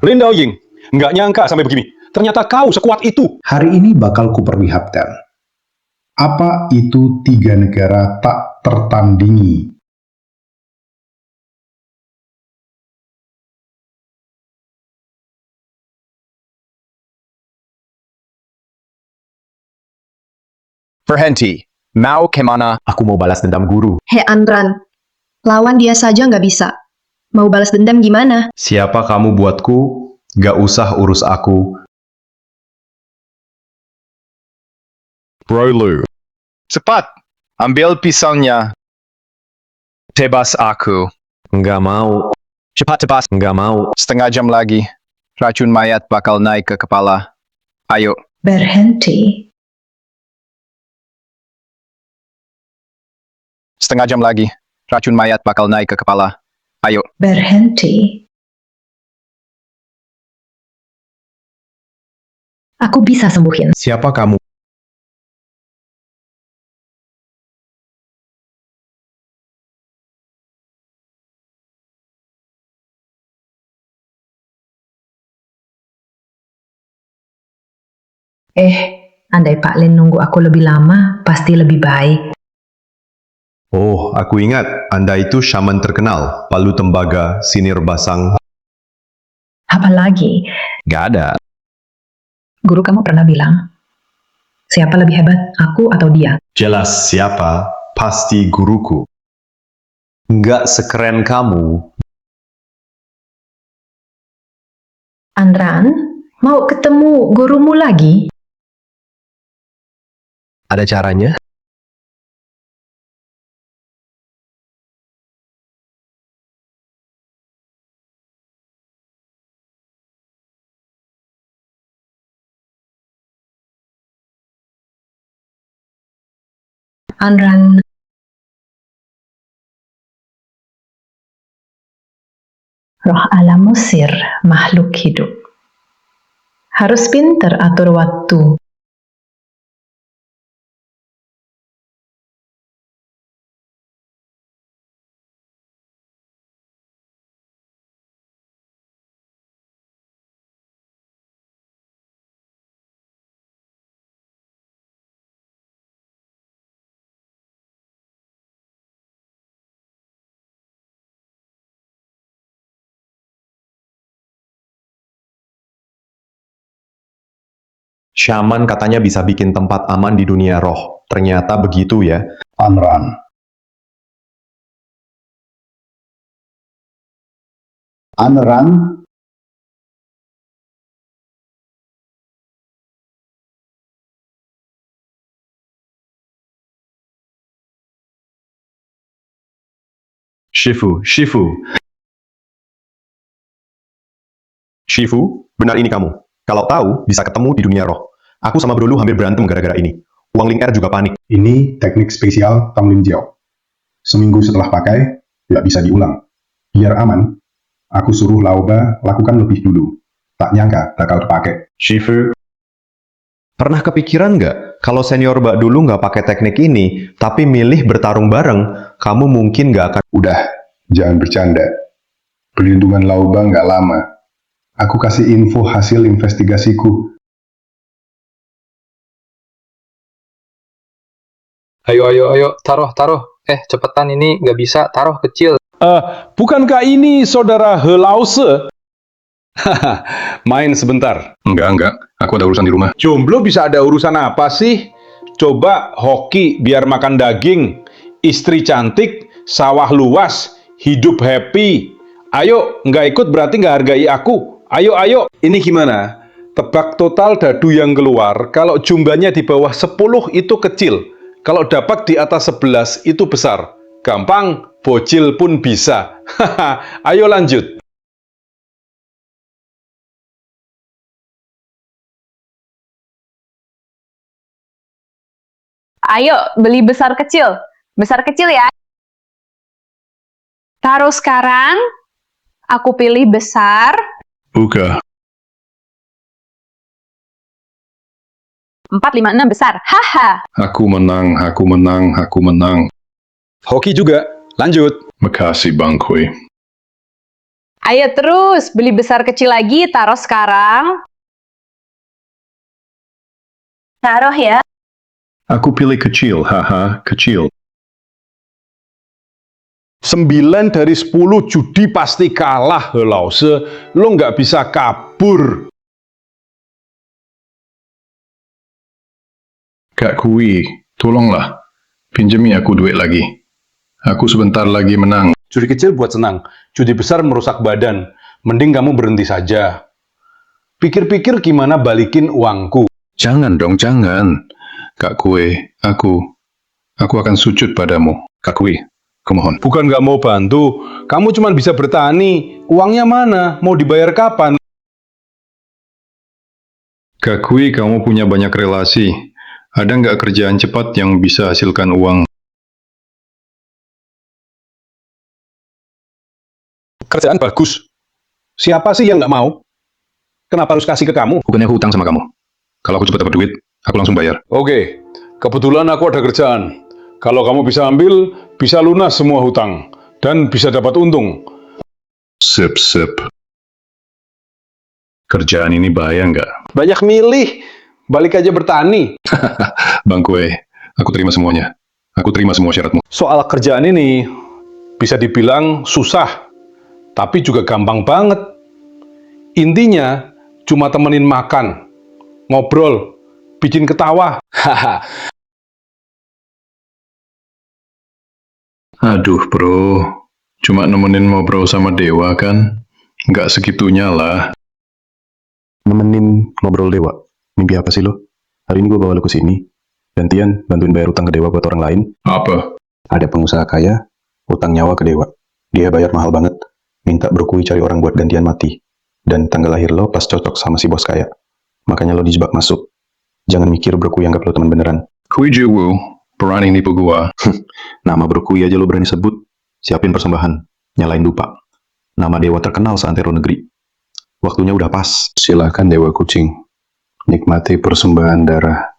Lin Daoying, nggak nyangka sampai begini. Ternyata kau sekuat itu. Hari ini bakal kuperlihatkan. Apa itu 3 negara tak tertandingi? Berhenti. Mau kemana? Aku mau balas dendam guru. He Andran, lawan dia saja nggak bisa. Mau balas dendam gimana? Siapa kamu buatku? Gak usah urus aku. Brolu. Cepat. Ambil pisaunya. Tebas aku. Nggak mau. Cepat tebas. Nggak mau. Setengah jam lagi. Racun mayat bakal naik ke kepala. Ayo. Berhenti. Setengah jam lagi. Racun mayat bakal naik ke kepala. Ayo. Berhenti. Aku bisa sembuhin. Siapa kamu? Andai Pak Lin nunggu aku lebih lama, pasti lebih baik. Oh, aku ingat. Anda itu shaman terkenal. Palu tembaga, sinir basang. Apalagi, Gak ada. guru kamu pernah bilang, siapa lebih hebat, aku atau dia? Jelas siapa? Pasti guruku. Nggak sekeren kamu. Andran, mau ketemu gurumu lagi? Ada caranya? Andran, roh alam Mesir, makhluk hidup. Harus pinter atur waktu. Shaman katanya bisa bikin tempat aman di dunia roh. Ternyata begitu ya. Anran. Anran. Shifu. Shifu, benar ini kamu. Kalau tahu, bisa ketemu di dunia roh. Aku sama Bro Lu hampir berantem gara-gara ini. Wang Ling Er juga panik. Ini teknik spesial Tang Lin Jiao. Seminggu setelah pakai, nggak bisa diulang. Biar aman, aku suruh Laoba lakukan lebih dulu. Tak nyangka bakal dipakai. Shifu, pernah kepikiran nggak? Kalau senior Mbak dulu nggak pakai teknik ini, tapi milih bertarung bareng, kamu mungkin nggak akan... Udah, jangan bercanda. Perlindungan Laoba nggak lama. Aku kasih info hasil investigasiku. Ayo, taruh. Cepetan ini nggak bisa, taruh kecil. Bukankah ini saudara He Lause? Haha, main sebentar. Enggak. Aku ada urusan di rumah. Jomblo bisa ada urusan apa sih? Coba hoki biar makan daging, istri cantik, sawah luas, hidup happy. Ayo, nggak ikut berarti nggak hargai aku. Ayo. Ini gimana? Tebak total dadu yang keluar, kalau jumlahnya di bawah 10 itu kecil. Kalau dapat di atas 11 itu besar. Gampang, bocil pun bisa. Haha, ayo lanjut. Ayo, beli besar kecil. Besar kecil ya. Taruh sekarang. Aku pilih besar. Buka. 4, 5, 6 besar. Haha. Aku menang. Hoki juga. Lanjut. Makasih, Bang Kui. Ayo terus, beli besar kecil lagi, taruh sekarang. Taruh ya. Aku pilih kecil, kecil. 9 dari 10 judi pasti kalah, He Lause. Lo nggak bisa kabur. Kak Kui, tolonglah. Pinjami aku duit lagi. Aku sebentar lagi menang. Judi kecil buat senang, judi besar merusak badan. Mending kamu berhenti saja. Pikir-pikir gimana balikin uangku. Jangan dong, jangan. Kak Kui, aku akan sujud padamu. Kak Kui, kumohon. Bukan nggak mau bantu, kamu cuma bisa bertani. Uangnya mana? Mau dibayar kapan? Kak Kui, kamu punya banyak relasi. Ada nggak kerjaan cepat yang bisa hasilkan uang? Kerjaan bagus. Siapa sih yang nggak mau? Kenapa harus kasih ke kamu? Bukannya aku hutang sama kamu. Kalau aku cepat dapat duit, aku langsung bayar. Oke, kebetulan aku ada kerjaan. Kalau kamu bisa ambil, bisa lunas semua hutang. Dan bisa dapat untung. Sip. Kerjaan ini bahaya nggak? Banyak milih. Balik aja bertani. Bang Kue, aku terima semuanya. Aku terima semua syaratmu. Soal kerjaan ini, bisa dibilang susah, tapi juga gampang banget. Intinya, cuma temenin makan, ngobrol, bikin ketawa. Haha. Aduh bro, cuma nemenin ngobrol sama dewa kan? Nggak segitunya lah. Nemenin ngobrol dewa. Mimpi apa sih lo? Hari ini gue bawa lo ke sini. Gantian bantuin bayar utang ke dewa buat orang lain. Apa? Ada pengusaha kaya, utang nyawa ke dewa. Dia bayar mahal banget. Minta Bro Kui cari orang buat gantian mati. Dan tanggal lahir lo pas cocok sama si bos kaya. Makanya lo dijebak masuk. Jangan mikir Bro Kui anggap lo teman beneran. Kui Jiwu, berani nipu gua. Nama Bro Kui aja lo berani sebut. Siapin persembahan. Nyalain dupa. Nama dewa terkenal seantero negeri. Waktunya udah pas. Silakan dewa kucing. Nikmati persembahan darah.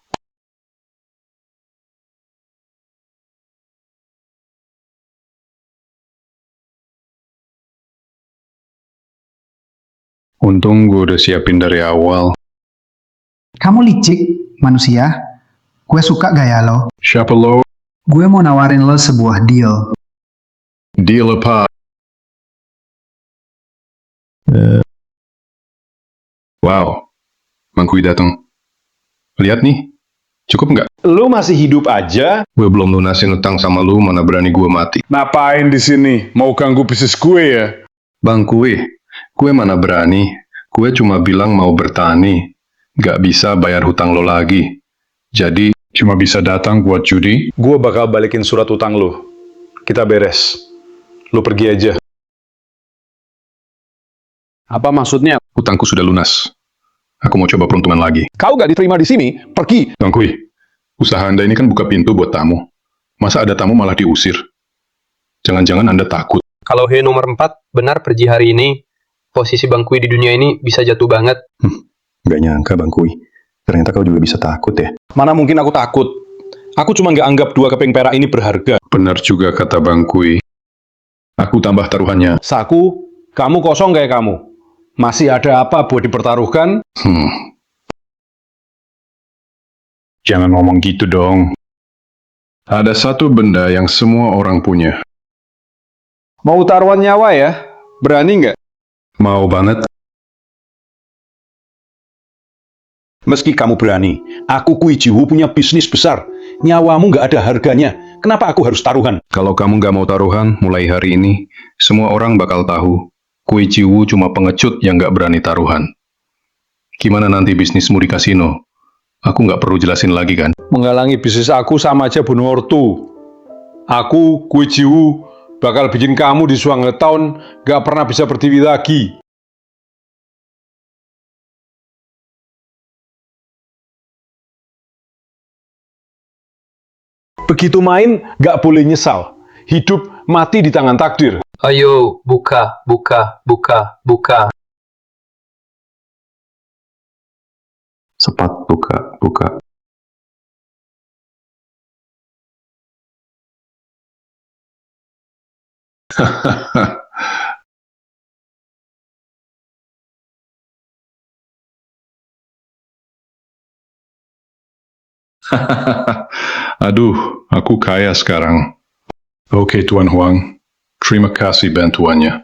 Untung gue udah siapin dari awal. Kamu licik, manusia. Gue suka gaya lo. Siapa lo? Gue mau nawarin lo sebuah deal. Deal apa? Wow, Bang Kui datang. Lihat nih, cukup nggak? Lu masih hidup aja? Gue belum lunasin utang sama lu, mana berani gue mati. Ngapain di sini? Mau ganggu bisnis gue ya? Bang Kui, gue mana berani. Gue cuma bilang mau bertani. Nggak bisa bayar hutang lo lagi. Jadi, cuma bisa datang buat judi. Gue bakal balikin surat utang lu. Kita beres. Lu pergi aja. Apa maksudnya? Hutangku sudah lunas. Aku mau coba peruntungan lagi. Kau gak diterima di sini, pergi. Bang Kui, usaha Anda ini kan buka pintu buat tamu. Masa ada tamu malah diusir? Jangan-jangan Anda takut. Kalau He nomor 4 benar pergi hari ini, posisi Bang Kui di dunia ini bisa jatuh banget. Gak nyangka Bang Kui. Ternyata kau juga bisa takut ya. Mana mungkin aku takut. Aku cuma nggak anggap 2 keping perak ini berharga. Benar juga kata Bang Kui. Aku tambah taruhannya. Saku, kamu kosong kayak kamu. Masih ada apa buat dipertaruhkan? Jangan ngomong gitu dong. Ada satu benda yang semua orang punya. Mau taruhan nyawa ya? Berani nggak? Mau banget. Meski kamu berani, aku Kui Jiwu punya bisnis besar. Nyawamu nggak ada harganya. Kenapa aku harus taruhan? Kalau kamu nggak mau taruhan, mulai hari ini, semua orang bakal tahu. Kui Jiwu cuma pengecut yang nggak berani taruhan. Gimana nanti bisnismu di kasino? Aku nggak perlu jelasin lagi kan? Menghalangi bisnis aku sama aja bunuh ortu. Aku, Kui Jiwu, bakal bikin kamu di Shuang Town nggak pernah bisa berdiri lagi. Begitu main, nggak boleh nyesal. Hidup mati di tangan takdir. Ayo, buka, buka, buka, buka. Cepat buka, buka. Aduh, aku kaya sekarang. Oke, Tuan Huang. Terima kasih bantuannya.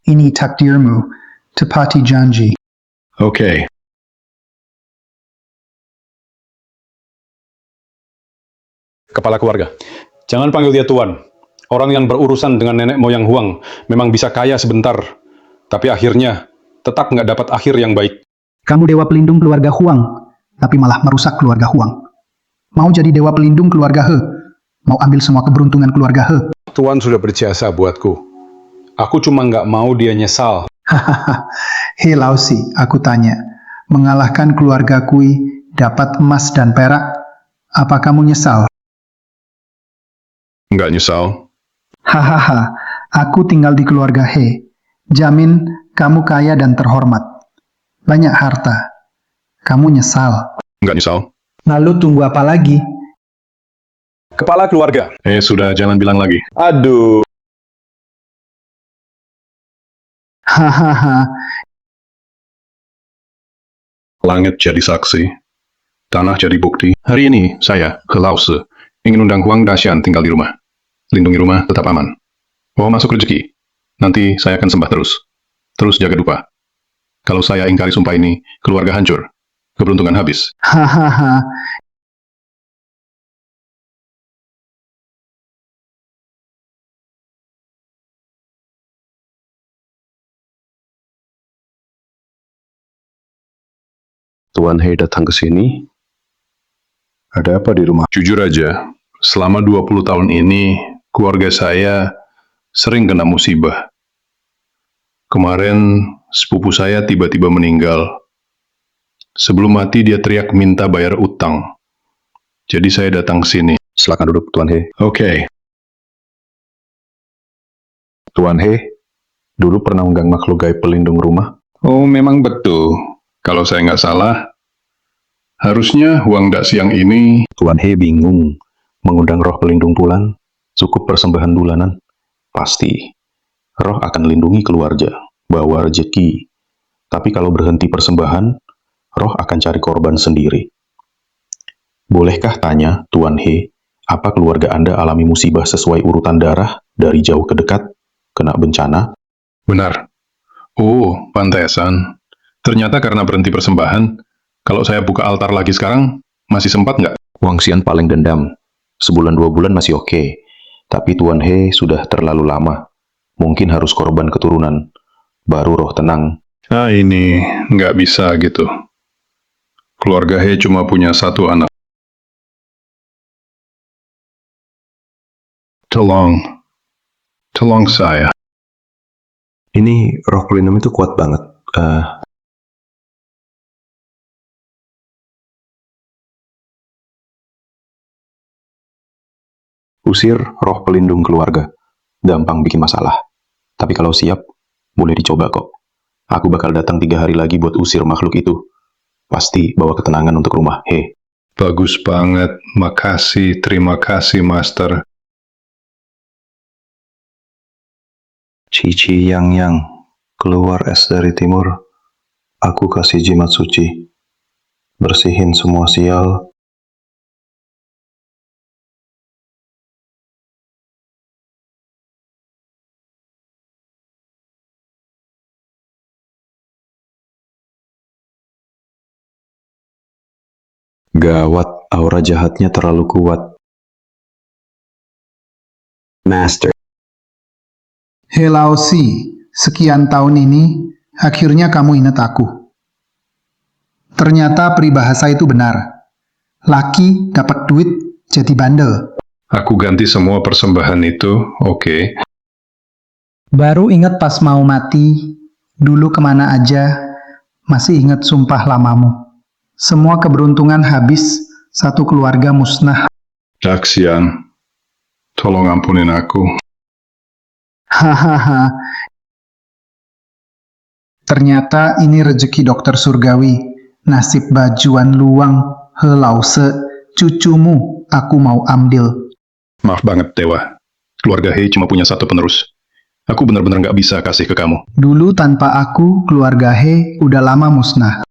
Ini takdirmu, tepati janji. Oke. Kepala keluarga, jangan panggil dia Tuan. Orang yang berurusan dengan nenek moyang Huang memang bisa kaya sebentar, tapi akhirnya tetap nggak dapat akhir yang baik. Kamu dewa pelindung keluarga Huang, tapi malah merusak keluarga Huang. Mau jadi dewa pelindung keluarga He? Mau ambil semua keberuntungan keluarga He? Tuan sudah berjasa buatku. Aku cuma nggak mau dia nyesal. Hahaha, He Lausi, aku tanya. Mengalahkan keluarga Kui, dapat emas dan perak, apa kamu nyesal? Nggak nyesal. Hahaha, aku tinggal di keluarga He. Jamin kamu kaya dan terhormat. Banyak harta. Kamu nyesal. Nggak nyesal. Lalu tunggu apa lagi? Kepala keluarga. Sudah, jangan bilang lagi. Aduh. Hahaha, Langit jadi saksi. Tanah jadi bukti. Hari ini, saya, He Lause, ingin undang Huang Daxian tinggal di rumah. Lindungi rumah tetap aman. Bawa masuk rezeki. Nanti saya akan sembah terus. Terus jaga dupa. Kalau saya ingkari sumpah ini, keluarga hancur. Keberuntungan habis. Hahaha. Tuan He datang ke sini. Ada apa di rumah? Jujur aja, selama 20 tahun ini, keluarga saya sering kena musibah. Kemarin, sepupu saya tiba-tiba meninggal. Sebelum mati, dia teriak minta bayar utang. Jadi saya datang ke sini. Silakan duduk, Tuan He. Oke, Tuan He, dulu pernah unggang makhluk gaib pelindung rumah. oh memang betul. Kalau saya nggak salah, harusnya Huang Daxiang ini... Tuan He bingung mengundang roh pelindung bulan, cukup persembahan bulanan. Pasti, roh akan lindungi keluarga, bawa rezeki. Tapi kalau berhenti persembahan, roh akan cari korban sendiri. Bolehkah tanya, Tuan He, apa keluarga Anda alami musibah sesuai urutan darah, dari jauh ke dekat, kena bencana? Benar. Oh, pantesan. Ternyata karena berhenti persembahan, kalau saya buka altar lagi sekarang, masih sempat nggak? Wang Xian paling dendam. Sebulan 2 bulan masih oke. Tapi Tuan He sudah terlalu lama. Mungkin harus korban keturunan. Baru roh tenang. Ah, ini nggak bisa gitu. Keluarga He cuma punya satu anak. Tolong saya. Ini roh pelindung itu kuat banget. Usir roh pelindung keluarga. Gampang bikin masalah. Tapi kalau siap, boleh dicoba kok. Aku bakal datang 3 hari lagi buat usir makhluk itu. Pasti bawa ketenangan untuk rumah He. Bagus banget. Makasih, terima kasih, Master. Cici yang keluar es dari timur. Aku kasih jimat suci. Bersihin semua sial. Gawat, aura jahatnya terlalu kuat. Master. He Laosi, sekian tahun ini, akhirnya kamu ingat aku. Ternyata peribahasa itu benar. Laki dapat duit jadi bandel. Aku ganti semua persembahan itu, oke. Baru ingat pas mau mati, dulu kemana aja, masih ingat sumpah lamamu. Semua keberuntungan habis, satu keluarga musnah. Daxian, tolong ampunin aku. Hahaha. Ternyata ini rezeki dokter surgawi. Nasib bajuan luang, He Lause, cucumu aku mau ambil. Maaf banget, Dewa. Keluarga He cuma punya satu penerus. Aku benar-benar nggak bisa kasih ke kamu. Dulu tanpa aku, keluarga He udah lama musnah.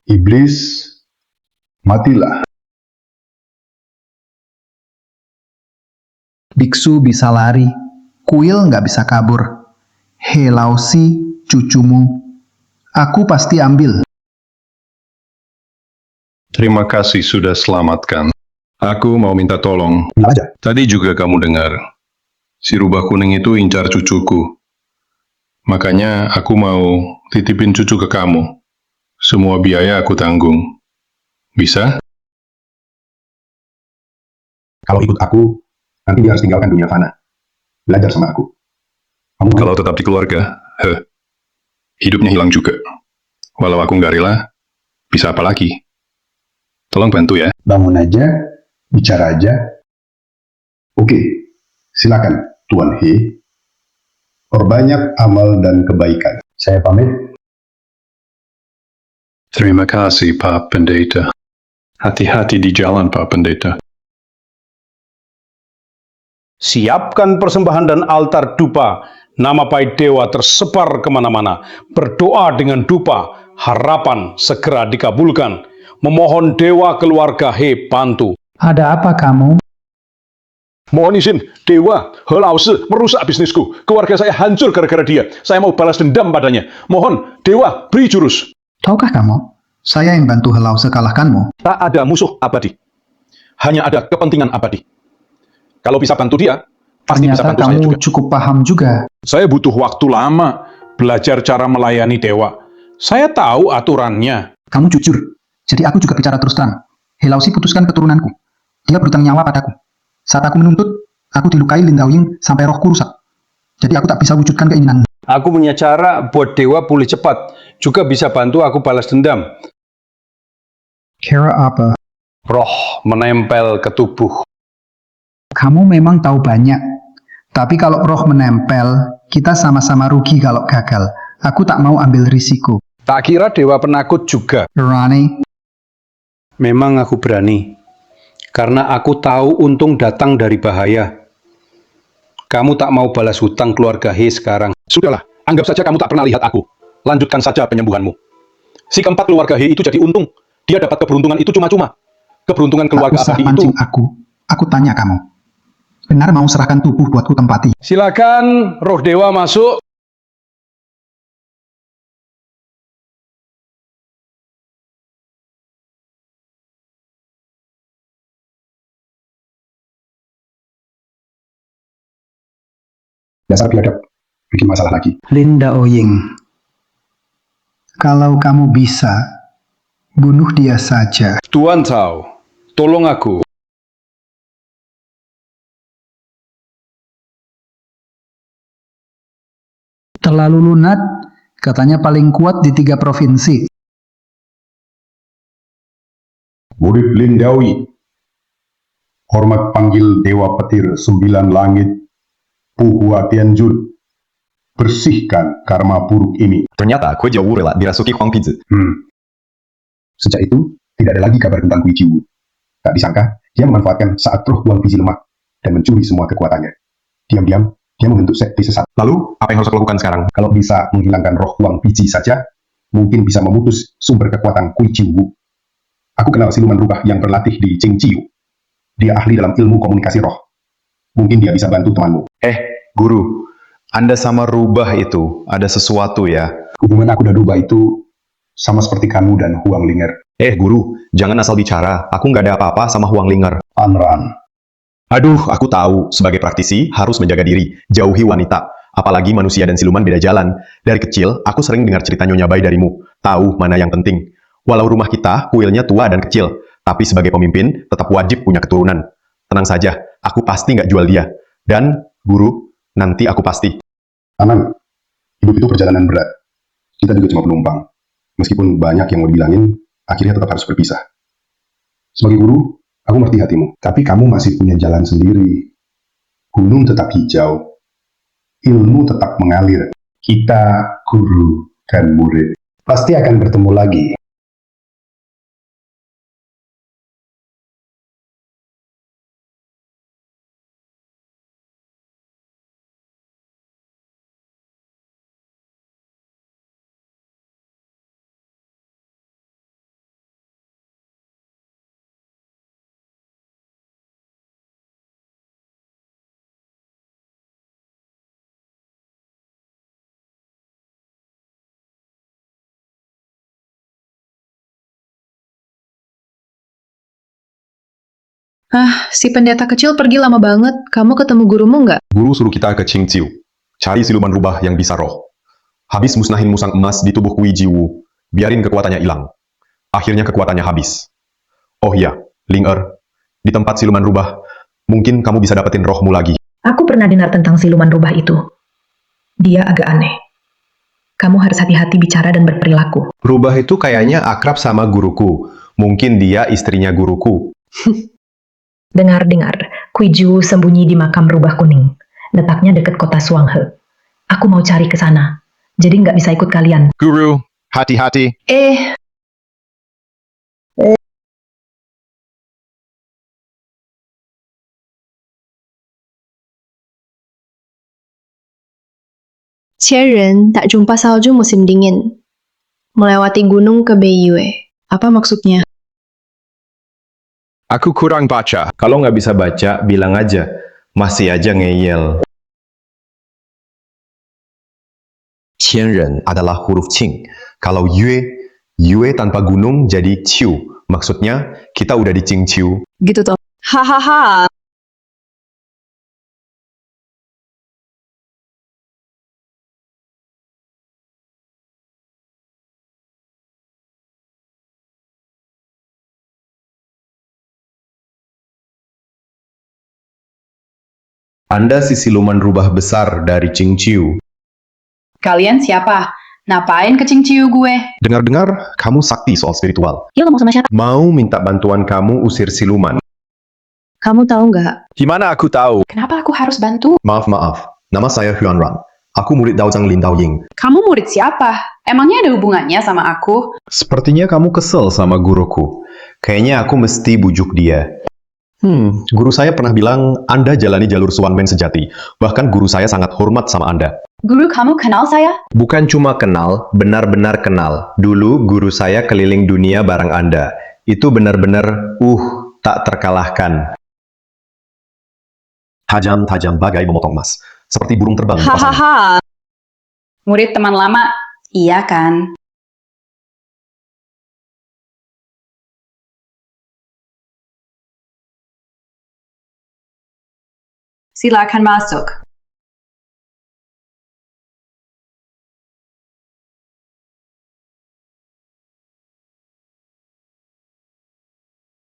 Iblis, matilah. Biksu bisa lari, kuil nggak bisa kabur. He Laosi, cucumu, aku pasti ambil. Terima kasih sudah selamatkan. Aku mau minta tolong. Tadi juga kamu dengar. Si rubah kuning itu incar cucuku. Makanya aku mau titipin cucu ke kamu. Semua biaya aku tanggung. Bisa? Kalau ikut aku, nanti dia harus tinggalkan dunia fana. Belajar sama aku. Kamu Kalau tetap di keluarga, hidupnya hilang juga. Walau aku nggak rela, bisa apa lagi? Tolong bantu ya. bangun aja, bicara aja. Oke, silakan Tuan He. Perbanyak amal dan kebaikan. Saya pamit. Terima kasih, Pak Pendeta. Hati-hati di jalan, Pak Pendeta. Siapkan persembahan dan altar dupa. Nama baik dewa tersebar kemana-mana. Berdoa dengan dupa. harapan segera dikabulkan. Memohon Dewa keluarga He bantu. Ada apa kamu? Mohon izin, Dewa, He Lao Si merusak bisnisku. Keluarga saya hancur gara-gara dia. Saya mau balas dendam padanya. Mohon, Dewa, beri jurus. Tahukah kamu, saya yang bantu He Lao Si kalahkanmu. Tak ada musuh abadi. Hanya ada kepentingan abadi. Kalau bisa bantu dia, pasti bisa Ternyata bantu saya kamu juga. cukup paham juga. Saya butuh waktu lama belajar cara melayani Dewa. Saya tahu aturannya. Kamu jujur, jadi aku juga bicara terus terang. He Lao Si putuskan keturunanku. Dia berutang nyawa padaku. Saat aku menuntut, aku dilukai Lin Daoying sampai rohku rusak. Jadi aku tak bisa wujudkan keinginanmu. Aku punya cara buat Dewa pulih cepat. Juga bisa bantu aku balas dendam. Kira apa? Roh menempel ke tubuh. Kamu memang tahu banyak. Tapi kalau roh menempel, kita sama-sama rugi kalau gagal. Aku tak mau ambil risiko. Tak kira Dewa penakut juga. Rani, Memang aku berani. Karena aku tahu untung datang dari bahaya. Kamu tak mau balas hutang keluarga He sekarang. Sudahlah, anggap saja kamu tak pernah lihat aku. Lanjutkan saja penyembuhanmu. Si keempat keluarga He itu jadi untung. Dia dapat keberuntungan itu cuma-cuma. Keberuntungan tak keluarga usah abadi itu. mancing aku. Aku tanya kamu. Benar mau serahkan tubuh buatku tempati? Silakan roh Dewa masuk. Dasar biadab, bikin masalah lagi. Lin Daoying, kalau kamu bisa, bunuh dia saja. Tuan Cao, tolong aku. Terlalu lunak, katanya paling kuat di 3 provinsi. Murid Lin Daoyi, hormat panggil Dewa Petir 9 Langit, Pu Hua Tianjun, bersihkan karma buruk ini. Ternyata Kue Jiawu rela dirasuki Huang Pizi. Sejak itu, tidak ada lagi kabar tentang Kui Jiwu. Tak disangka, dia memanfaatkan saat roh Huang Pizi lemah dan mencuri semua kekuatannya. Diam-diam, dia membentuk sekte sesat. Lalu, apa yang harus aku lakukan sekarang? Kalau bisa menghilangkan roh Huang Pizi saja, mungkin bisa memutus sumber kekuatan Kui Jiwu. Aku kenal siluman rubah yang berlatih di Qing Jiu. Dia ahli dalam ilmu komunikasi roh. Mungkin dia bisa bantu temanmu. Guru, Anda sama rubah itu ada sesuatu ya? Hubungan aku dan rubah itu sama seperti kamu dan Huang Linger. Guru, jangan asal bicara. Aku nggak ada apa-apa sama Huang Linger. Anran. Aduh, aku tahu. Sebagai praktisi, harus menjaga diri. Jauhi wanita. Apalagi manusia dan siluman beda jalan. Dari kecil, aku sering dengar cerita Nyonya Bai darimu. Tahu mana yang penting. Walau rumah kita, kuilnya tua dan kecil. Tapi sebagai pemimpin, tetap wajib punya keturunan. Tenang saja, aku pasti nggak jual dia. Dan, guru, nanti aku pasti. Aman. Hidup itu perjalanan berat. Kita juga cuma penumpang. Meskipun banyak yang mau dibilangin, akhirnya tetap harus berpisah. Sebagai guru, aku ngerti hatimu. Tapi kamu masih punya jalan sendiri. Gunung tetap hijau. Ilmu tetap mengalir. Kita, guru, dan murid, pasti akan bertemu lagi. Si pendeta kecil pergi lama banget. Kamu ketemu gurumu nggak? Guru suruh kita ke Qing Jiu. Cari siluman rubah yang bisa roh. Habis musnahin musang emas di tubuh Kui Jiwu. Biarin kekuatannya hilang. Akhirnya kekuatannya habis. Oh iya, Ling Er. Di tempat siluman rubah, mungkin kamu bisa dapetin rohmu lagi. Aku pernah dengar tentang siluman rubah itu. Dia agak aneh. Kamu harus hati-hati bicara dan berperilaku. Rubah itu kayaknya akrab sama guruku. Mungkin dia istrinya guruku. Dengar-dengar, Kui Jiwu sembunyi di makam rubah kuning. Letaknya dekat kota Suanghe. Aku mau cari ke sana. Jadi nggak bisa ikut kalian. Guru, hati-hati. Qian tak jumpa salju musim dingin. Melewati gunung ke Beiyue. Apa maksudnya? Aku kurang baca. Kalau nggak bisa baca, bilang aja. Masih aja ngeyel. Qianren adalah huruf Qing. Kalau Yue tanpa gunung jadi Ciu. Maksudnya, kita udah di Qingqiu. Gitu toh. Hahaha. Anda si siluman rubah besar dari Qingqiu. Kalian siapa? Ngapain ke Qingqiu gue? Dengar-dengar, kamu sakti soal spiritual. Dia ngomong sama siapa? Mau minta bantuan kamu usir siluman. Kamu tahu nggak? Gimana aku tahu? Kenapa aku harus bantu? Maaf, nama saya Huanran. Aku murid Daozang Lin Daoying. Kamu murid siapa? Emangnya ada hubungannya sama aku? Sepertinya kamu kesel sama guruku. Kayaknya aku mesti bujuk dia. Guru saya pernah bilang Anda jalani jalur Suanmen sejati. Bahkan guru saya sangat hormat sama Anda. Guru kamu kenal saya? Bukan cuma kenal, benar-benar kenal. Dulu guru saya keliling dunia bareng Anda. Itu benar-benar, tak terkalahkan. Tajam-tajam bagai memotong emas. Seperti burung terbang. Hahaha. Murid teman lama, iya kan? Silakan masuk.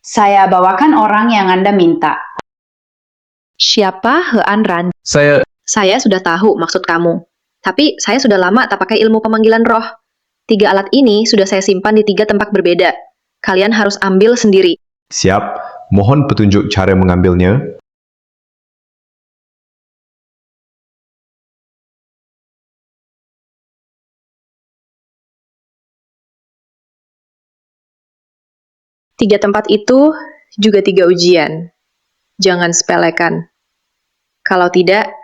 Saya bawakan orang yang Anda minta. Siapa Heanran? Saya Sudah tahu maksud kamu. Tapi saya sudah lama tak pakai ilmu pemanggilan roh. 3 alat ini sudah saya simpan di 3 tempat berbeda. Kalian harus ambil sendiri. Siap. Mohon petunjuk cara mengambilnya. Tiga tempat itu juga 3 ujian. Jangan sepelekan. Kalau tidak,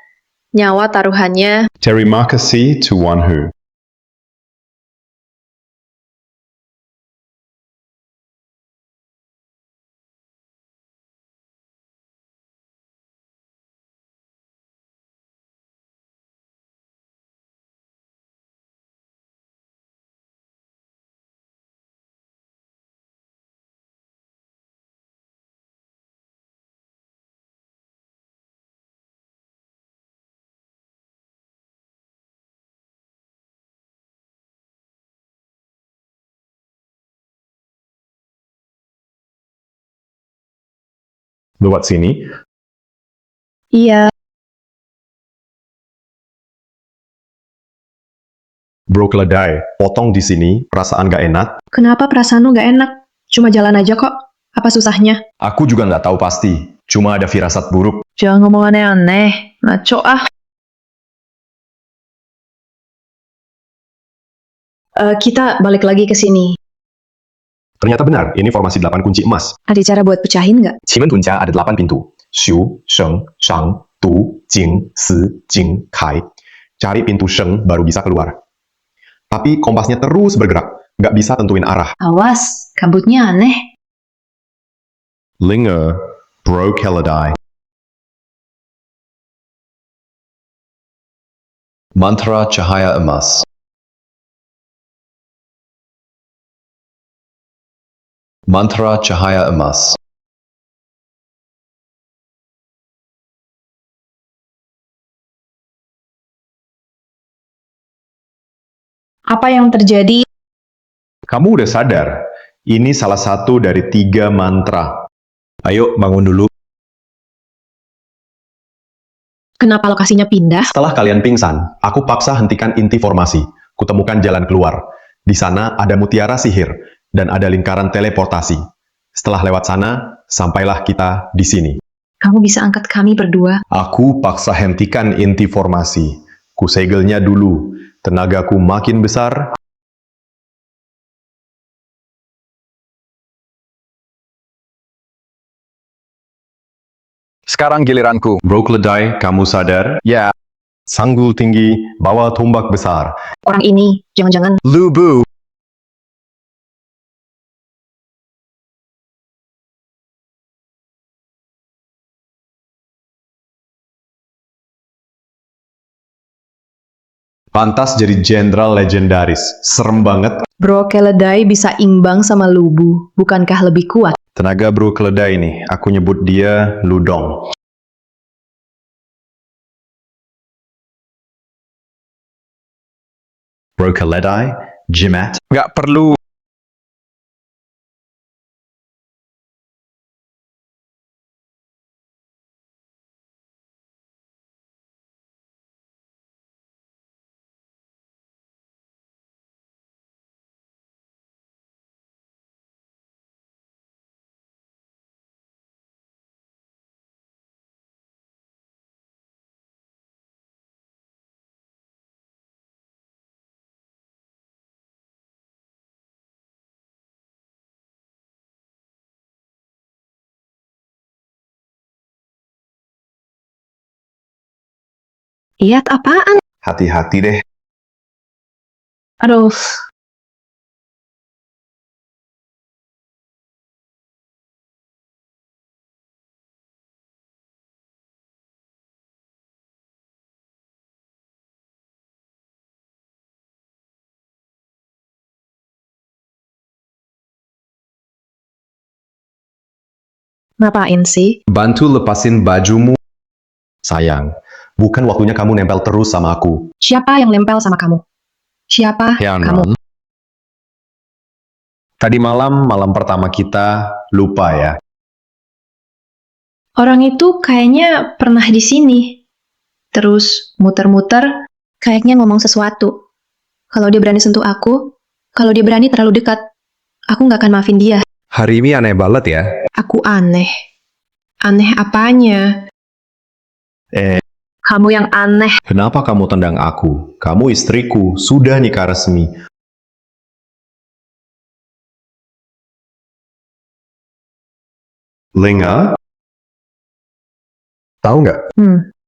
nyawa taruhannya. Terima kasih Tuan Hu. Lewat sini. Iya. Bro keledai, potong di sini, perasaan gak enak. Kenapa perasaanmu gak enak? Cuma jalan aja kok. Apa susahnya? Aku juga nggak tahu pasti, cuma ada firasat buruk. Jangan ngomong aneh-aneh. Ngaco ah. Kita balik lagi ke sini. Ternyata benar, ini formasi 8 kunci emas. Ada cara buat pecahin nggak? Qimen Tunjia ada 8 pintu. Xiu, Sheng, Shang, Tu, Jing, Si, Jing, Kai. Cari pintu Sheng baru bisa keluar. Tapi kompasnya terus bergerak, nggak bisa tentuin arah. Awas, kabutnya aneh. Linge, Bro keledai. Mantra cahaya emas. Mantra cahaya emas. Apa yang terjadi? Kamu udah sadar, ini salah satu dari 3 mantra. Ayo bangun dulu. Kenapa lokasinya pindah? Setelah kalian pingsan, aku paksa hentikan inti formasi. Kutemukan jalan keluar. Di sana ada mutiara sihir, dan ada lingkaran teleportasi. Setelah lewat sana, sampailah kita di sini. Kamu bisa angkat kami berdua. Aku paksa hentikan inti formasi. Kusegelnya dulu. Tenagaku makin besar. Sekarang giliranku. Bro keledai, kamu sadar? Ya. Sanggul tinggi, bawa tombak besar. Orang ini, jangan-jangan. Lubu. Pantas jadi jenderal legendaris. Serem banget. Bro Keledai bisa imbang sama Lubu, bukankah lebih kuat? Tenaga bro keledai ini, aku nyebut dia Ludong. Bro keledai, Jimat. Nggak perlu. Iyat apaan? Hati-hati deh. Aduh, Ngapain sih? Bantu lepasin bajumu. Sayang, bukan waktunya kamu nempel terus sama aku. Siapa yang nempel sama kamu? Siapa kamu? Tadi malam pertama kita, lupa ya. Orang itu kayaknya pernah di sini. Terus muter-muter, kayaknya ngomong sesuatu. Kalau dia berani sentuh aku, kalau dia berani terlalu dekat, aku nggak akan maafin dia. Hari ini aneh banget ya. Aku aneh. Aneh apanya? Kamu yang aneh. Kenapa kamu tendang aku? Kamu istriku, sudah nikah resmi. Lenga? Tahu nggak?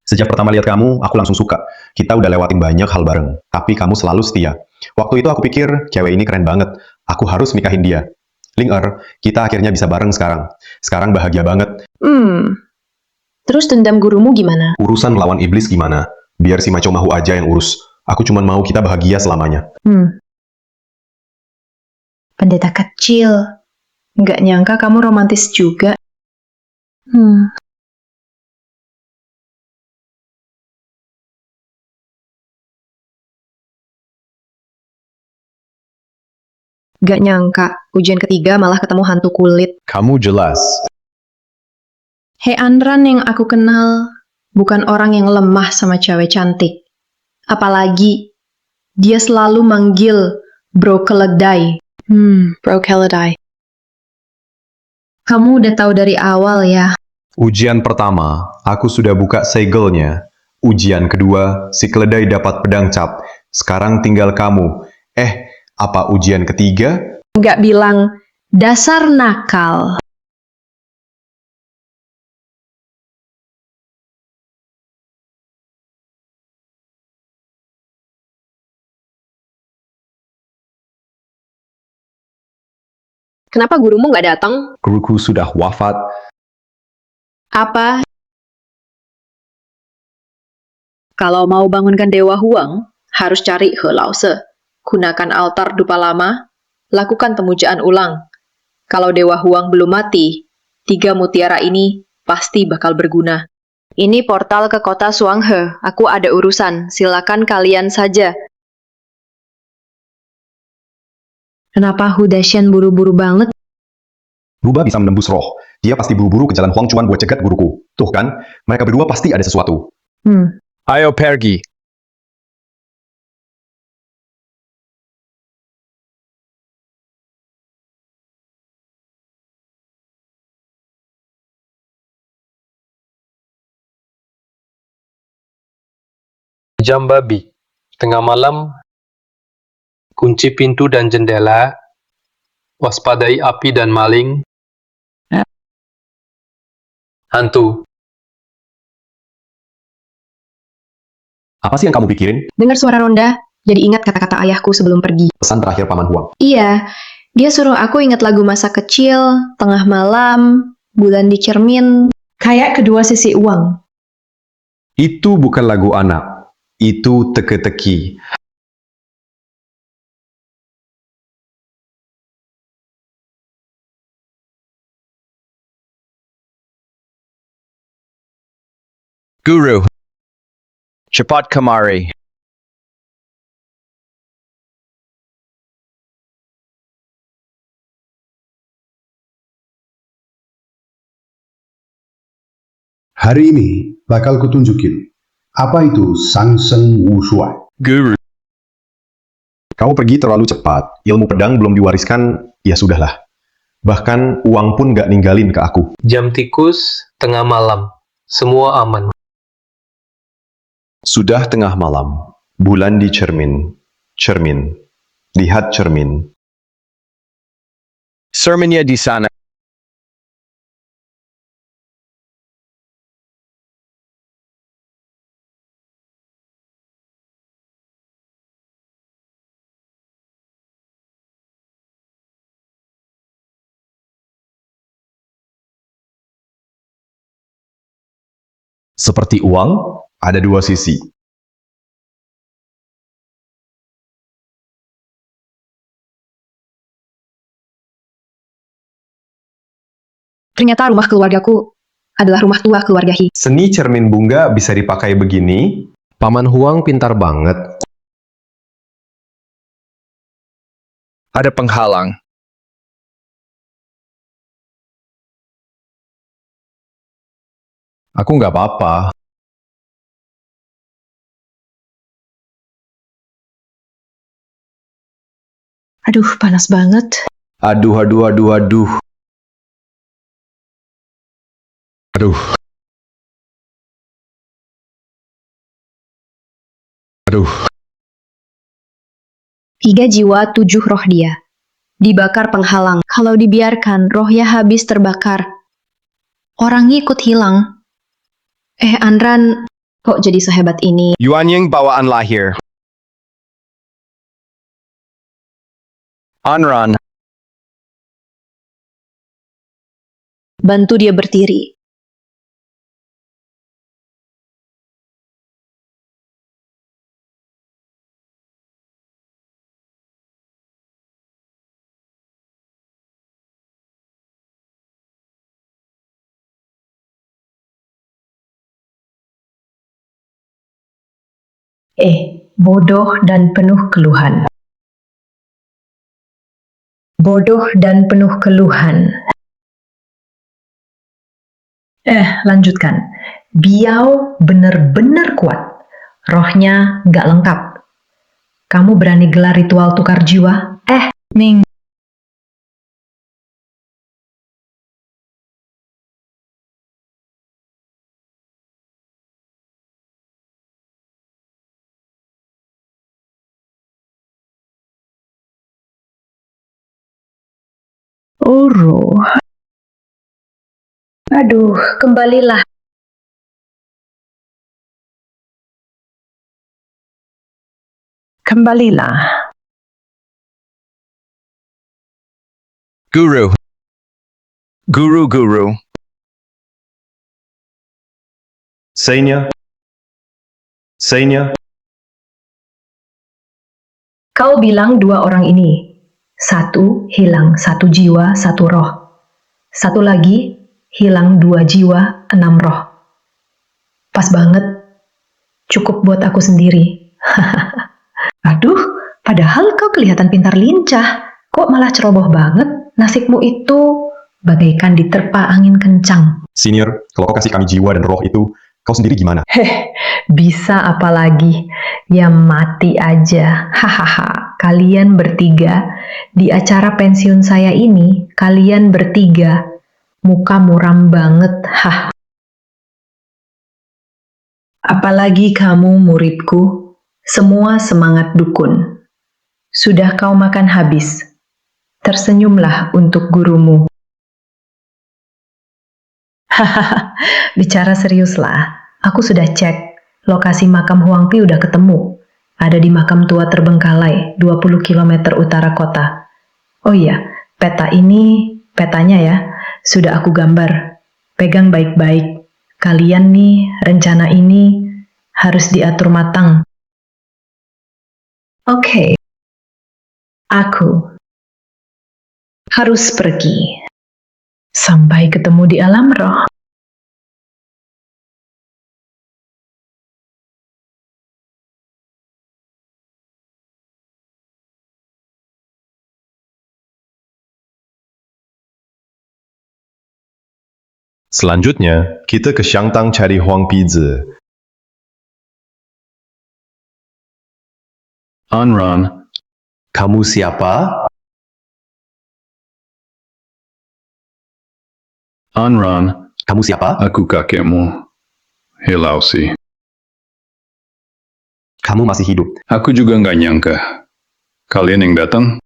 Sejak pertama lihat kamu, aku langsung suka. Kita udah lewatin banyak hal bareng, tapi kamu selalu setia. Waktu itu aku pikir, cewek ini keren banget. Aku harus nikahin dia. Linger, kita akhirnya bisa bareng sekarang. Sekarang bahagia banget. Terus dendam gurumu gimana? Urusan melawan iblis gimana? Biar si Maco Mahu aja yang urus. Aku cuma mau kita bahagia selamanya. Pendeta kecil. Nggak nyangka kamu romantis juga. Nggak nyangka, ujian ketiga malah ketemu hantu kulit. Kamu jelas. Hei Andran yang aku kenal, bukan orang yang lemah sama cewek cantik. Apalagi, dia selalu manggil Bro Keledai. Bro Keledai. Kamu udah tahu dari awal ya? Ujian pertama, aku sudah buka segelnya. Ujian kedua, si keledai dapat pedang cap. Sekarang tinggal kamu. Apa ujian ketiga? Nggak bilang, dasar nakal. Kenapa gurumu nggak datang? Guruku sudah wafat. Apa? Kalau mau bangunkan Dewa Huang, harus cari He Lause. Gunakan altar dupa lama, lakukan pemujaan ulang. Kalau Dewa Huang belum mati, 3 mutiara ini pasti bakal berguna. Ini portal ke kota Suanghe. Aku ada urusan, silakan kalian saja. Kenapa Hu Dashan buru-buru banget? Luba bisa menembus roh. Dia pasti buru-buru ke jalan Huang Chuan buat cegat guruku. Tuh kan, mereka berdua pasti ada sesuatu. Ayo pergi. Jam babi. Tengah malam, kunci pintu dan jendela, waspadai api dan maling, hantu. Apa sih yang kamu pikirin? Dengar suara ronda, jadi ingat kata-kata ayahku sebelum pergi. Pesan terakhir Paman Huang. Iya, dia suruh aku ingat lagu masa kecil, tengah malam, bulan di cermin, kayak kedua sisi uang. Itu bukan lagu anak. Itu teka-teki. Guru. Cepat kemari. Hari ini bakal kutunjukin apa itu Sangseng Wushuai. Guru. Kamu pergi terlalu cepat, ilmu pedang belum diwariskan, ya sudahlah. Bahkan uang pun gak ninggalin ke aku. Jam tikus, tengah malam. Semua aman. Sudah tengah malam, bulan di cermin. Cermin. Lihat cermin. Sermonnya di sana. Seperti uang, ada dua sisi. Ternyata rumah keluargaku adalah rumah tua keluarga Hi. Seni cermin bunga bisa dipakai begini. Paman Huang pintar banget. Ada penghalang. Aku nggak apa-apa. Aduh, panas banget. Aduh, aduh, aduh, aduh. Aduh. Aduh. 3 jiwa 7 roh dia. Dibakar penghalang. Kalau dibiarkan, rohnya habis terbakar. Orangnya ikut hilang. Andran, kok jadi sehebat ini? Yuanying bawaan lahir. Anran. Bantu dia berdiri. Bodoh dan penuh keluhan. Bodoh dan penuh keluhan. Lanjutkan. Biao bener-bener kuat. Rohnya gak lengkap. Kamu berani gelar ritual tukar jiwa? Ning. Oro. Aduh, kembalilah. Kembalilah. Guru. Guru. Seinya. Kau bilang 2 orang ini. 1 hilang 1 jiwa 1 roh. 1 lagi hilang 2 jiwa 6 roh. Pas banget. Cukup buat aku sendiri. Aduh, padahal kau kelihatan pintar lincah. Kok malah ceroboh banget? Nasibmu itu bagaikan diterpa angin kencang. Senior, kalau kau kasih kami jiwa dan roh itu, kau sendiri gimana? Bisa apalagi? Ya mati aja. Hahaha. Kalian bertiga, di acara pensiun saya ini, kalian bertiga, muka muram banget. Apalagi kamu muridku, semua semangat dukun. Sudah kau makan habis? Tersenyumlah untuk gurumu. Hahaha, bicara serius lah. Aku sudah cek, lokasi makam Huangpi udah ketemu. Ada di makam tua terbengkalai, 20 km utara kota. Oh iya, petanya ya, sudah aku gambar. Pegang baik-baik. Kalian nih, rencana ini harus diatur matang. Oke. Aku harus pergi. Sampai ketemu di alam roh. Selanjutnya, kita ke Xiangtang cari Huang Pizi. Anran, Kamu siapa? Anran, Kamu siapa? aku kakekmu. He Lausi. Kamu masih hidup. Aku juga nggak nyangka. Kalian yang datang,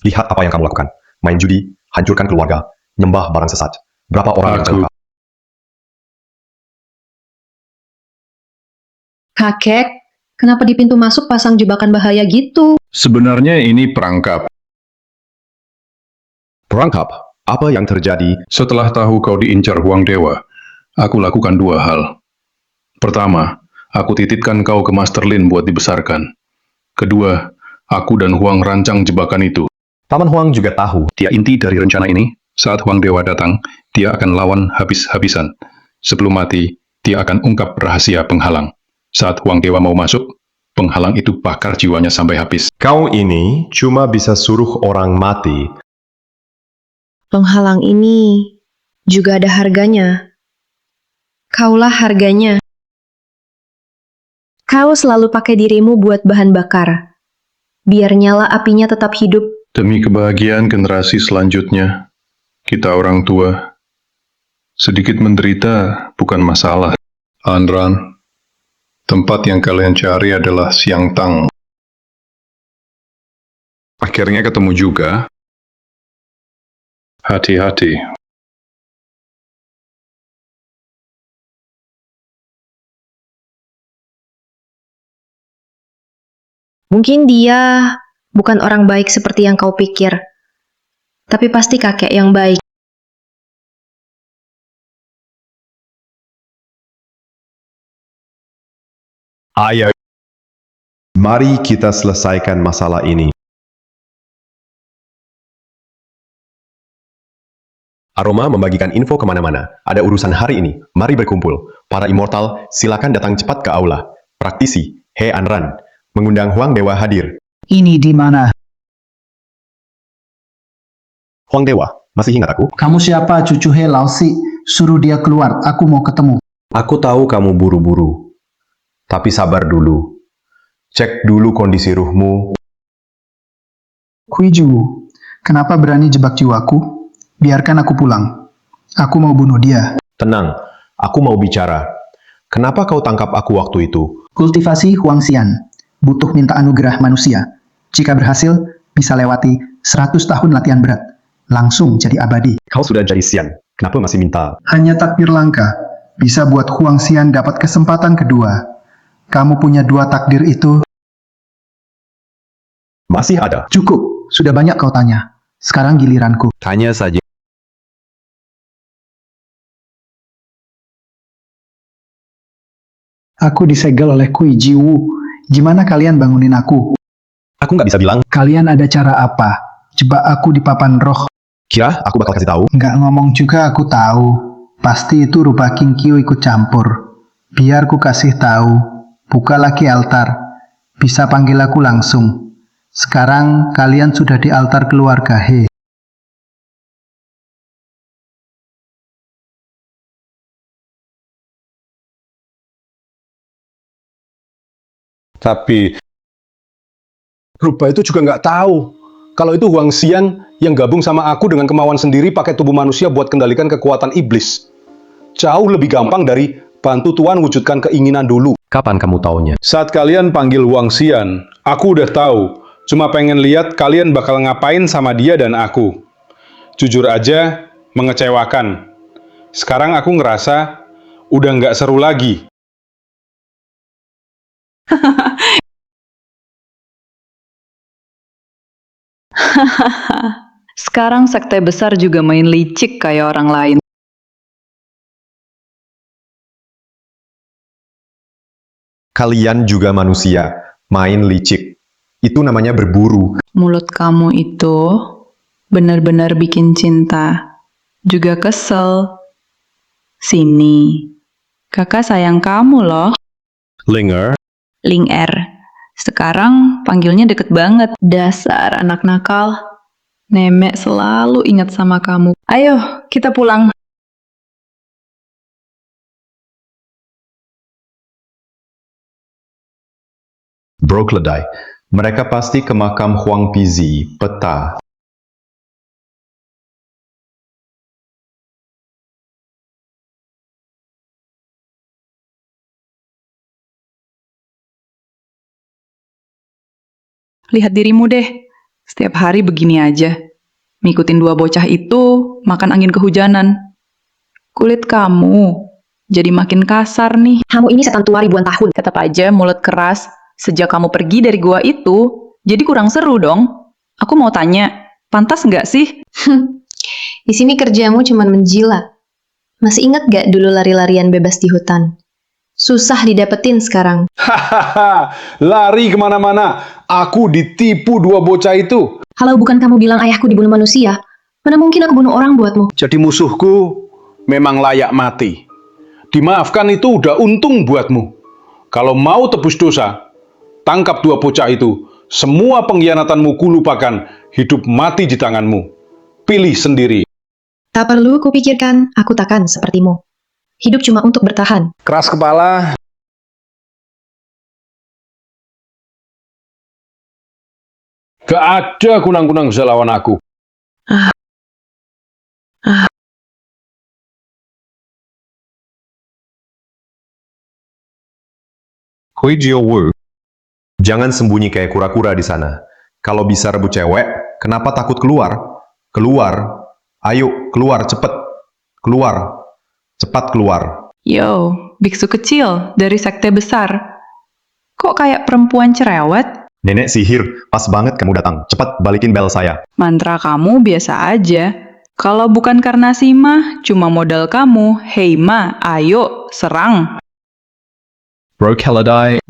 Lihat apa yang kamu lakukan. Main judi, hancurkan keluarga, nyembah barang sesat. Berapa orang yang Aku- celaka? Kakek, kenapa di pintu masuk pasang jebakan bahaya gitu? sebenarnya ini perangkap. Perangkap? Apa yang terjadi? Setelah tahu kau diincar Huang Dewa, aku lakukan dua hal. Pertama, aku titipkan kau ke Master Lin buat dibesarkan. Kedua, aku dan Huang rancang jebakan itu. Paman Huang juga tahu. Dia inti dari rencana ini. Saat Huang Dewa datang, dia akan lawan habis-habisan. Sebelum mati, dia akan ungkap rahasia penghalang. Saat Huang Dewa mau masuk, penghalang itu bakar jiwanya sampai habis. Kau ini cuma bisa suruh orang mati. Penghalang ini juga ada harganya. Kaulah harganya. Kau selalu pakai dirimu buat bahan bakar. Biar nyala apinya tetap hidup. Demi kebahagiaan generasi selanjutnya, kita orang tua, sedikit menderita bukan masalah. Anran, tempat yang kalian cari adalah Xiangtang. Akhirnya ketemu juga. Hati-hati. Mungkin dia bukan orang baik seperti yang kau pikir. Tapi pasti kakek yang baik. Ayo. Mari kita selesaikan masalah ini. Aroma membagikan info kemana-mana. Ada urusan hari ini. Mari berkumpul. Para immortal, silakan datang cepat ke aula. Praktisi, He Anran, mengundang Huang Dewa hadir. Ini di mana? Huang Dewa, masih ingat aku? Kamu siapa, cucu He Lausi? Suruh dia keluar, aku mau ketemu. Aku tahu kamu buru-buru. Tapi sabar dulu. Cek dulu kondisi ruhmu. Kuiju, kenapa berani jebak jiwaku? Biarkan aku pulang. Aku mau bunuh dia. Tenang, aku mau bicara. Kenapa kau tangkap aku waktu itu? Kultivasi Huangxian. Butuh minta anugerah manusia. Jika berhasil, bisa lewati 100 tahun latihan berat. Langsung jadi abadi. Kau sudah jadi Xian. Kenapa masih minta? Hanya takdir langka. Bisa buat Huangxian dapat kesempatan kedua. Kamu punya 2 takdir itu. Masih ada. Cukup, sudah banyak kau tanya. Sekarang giliranku. Tanya saja. Aku disegel oleh Kui Jiwu. Gimana kalian bangunin aku? Aku nggak bisa bilang. Kalian ada cara apa? Jebak aku di papan roh. Kira aku bakal kasih tahu? Nggak ngomong juga aku tahu. Pasti itu rupa King Kyo ikut campur. Biar ku kasih tahu. Buka lagi altar. Bisa panggil aku langsung. Sekarang kalian sudah di altar keluarga He. Tapi Rupa itu juga nggak tahu kalau itu Huang Xian yang gabung sama aku dengan kemauan sendiri pakai tubuh manusia buat kendalikan kekuatan iblis. Jauh lebih gampang dari bantu Tuan wujudkan keinginan dulu. Kapan kamu taunya? Saat kalian panggil Huang Xian, aku udah tahu. Cuma pengen lihat kalian bakal ngapain sama dia dan aku. Jujur aja, mengecewakan. Sekarang aku ngerasa udah nggak seru lagi. Sekarang sekte besar juga main licik kayak orang lain. Kalian juga manusia, main licik. Itu namanya berburu. Mulut kamu itu benar-benar bikin cinta. Juga kesel. Sini. Kakak sayang kamu loh. Linger. Ling R. Sekarang panggilnya deket banget. Dasar anak nakal. Nemek selalu ingat sama kamu. Ayo, kita pulang. Bro keledai. Mereka pasti ke makam Huang Pizi, peta. Lihat dirimu deh, setiap hari begini aja. Ngikutin dua bocah itu, makan angin kehujanan. Kulit kamu jadi makin kasar nih. Kamu ini setan tua ribuan tahun. Tetap aja mulut keras. Sejak kamu pergi dari gua itu, jadi kurang seru dong. Aku mau tanya, pantas nggak sih? Di sini kerjamu cuma menjilat. Masih ingat gak dulu lari-larian bebas di hutan? Susah didapetin sekarang. Hahaha, lari kemana-mana. Aku ditipu dua bocah itu. Kalau bukan kamu bilang ayahku dibunuh manusia, mana mungkin aku bunuh orang buatmu? Jadi musuhku memang layak mati. Dimaafkan itu udah untung buatmu. Kalau mau tebus dosa, tangkap dua bocah itu. Semua pengkhianatanmu kulupakan, hidup mati di tanganmu. Pilih sendiri. Tak perlu kupikirkan, aku takkan sepertimu. Hidup cuma untuk bertahan. Keras kepala. Gak ada kunang-kunang bisa lawan aku. Hui Jiu Wu. Jangan sembunyi kayak kura-kura di sana. Kalau bisa rebut cewek, kenapa takut keluar? Keluar. Ayo, keluar cepet. Keluar. Cepat keluar. Yo, biksu kecil dari sekte besar. Kok kayak perempuan cerewet? Nenek sihir, pas banget kamu datang. Cepat balikin bel saya. Mantra kamu biasa aja. Kalau bukan karena Sima, cuma modal kamu. Hei Ma, ayo, serang. Bro keledai.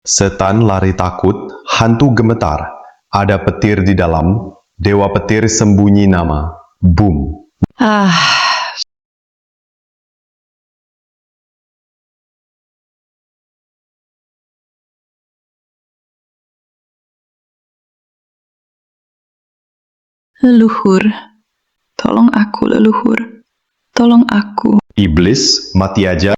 Setan lari takut, hantu gemetar. Ada petir di dalam, dewa petir sembunyi nama. Boom. Leluhur, tolong aku leluhur. Tolong aku. Iblis, mati aja.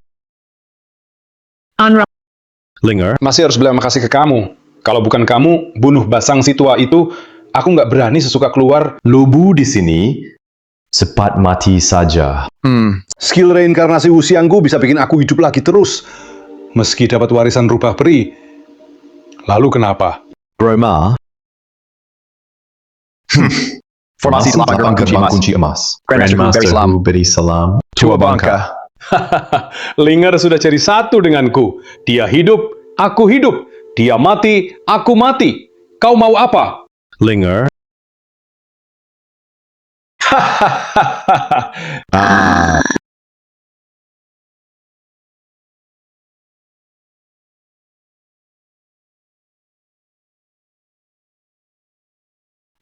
Linger. Masih harus bilang makasih ke kamu. Kalau bukan kamu, bunuh basang si tua itu, aku nggak berani sesuka keluar. Lubu di sini, cepat mati saja. Skill reinkarnasi usiangku bisa bikin aku hidup lagi terus. Meski dapat warisan rubah peri. Lalu kenapa? Broma. Formasi Masuk gerbang gerbang kunci emas. Grandmaster Grandmaster beri salam. Tua Bangka. Linger sudah jadi satu denganku. Dia hidup, aku hidup. Dia mati, aku mati. Kau mau apa? Linger.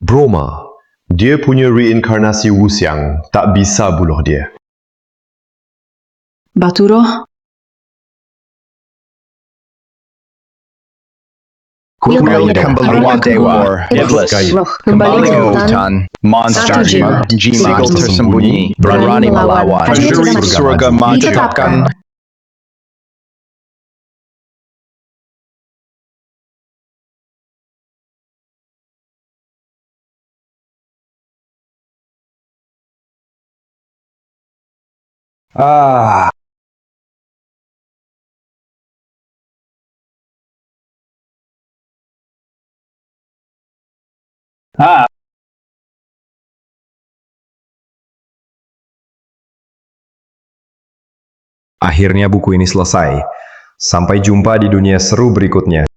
Broma. Dia punya reinkarnasi Wuxiang. Tak bisa bunuh dia. Batu roh, Kembali ke Kembali Dewa. Iblis. Kembali ke hutan. Hutan. Monster. Satu jiwa. Jiwa Satu tersembunyi. berani Berani melawan. melawan. Prajurit Prajurit surga surga maju. majukan. Akhirnya buku ini selesai. Sampai jumpa di dunia seru berikutnya.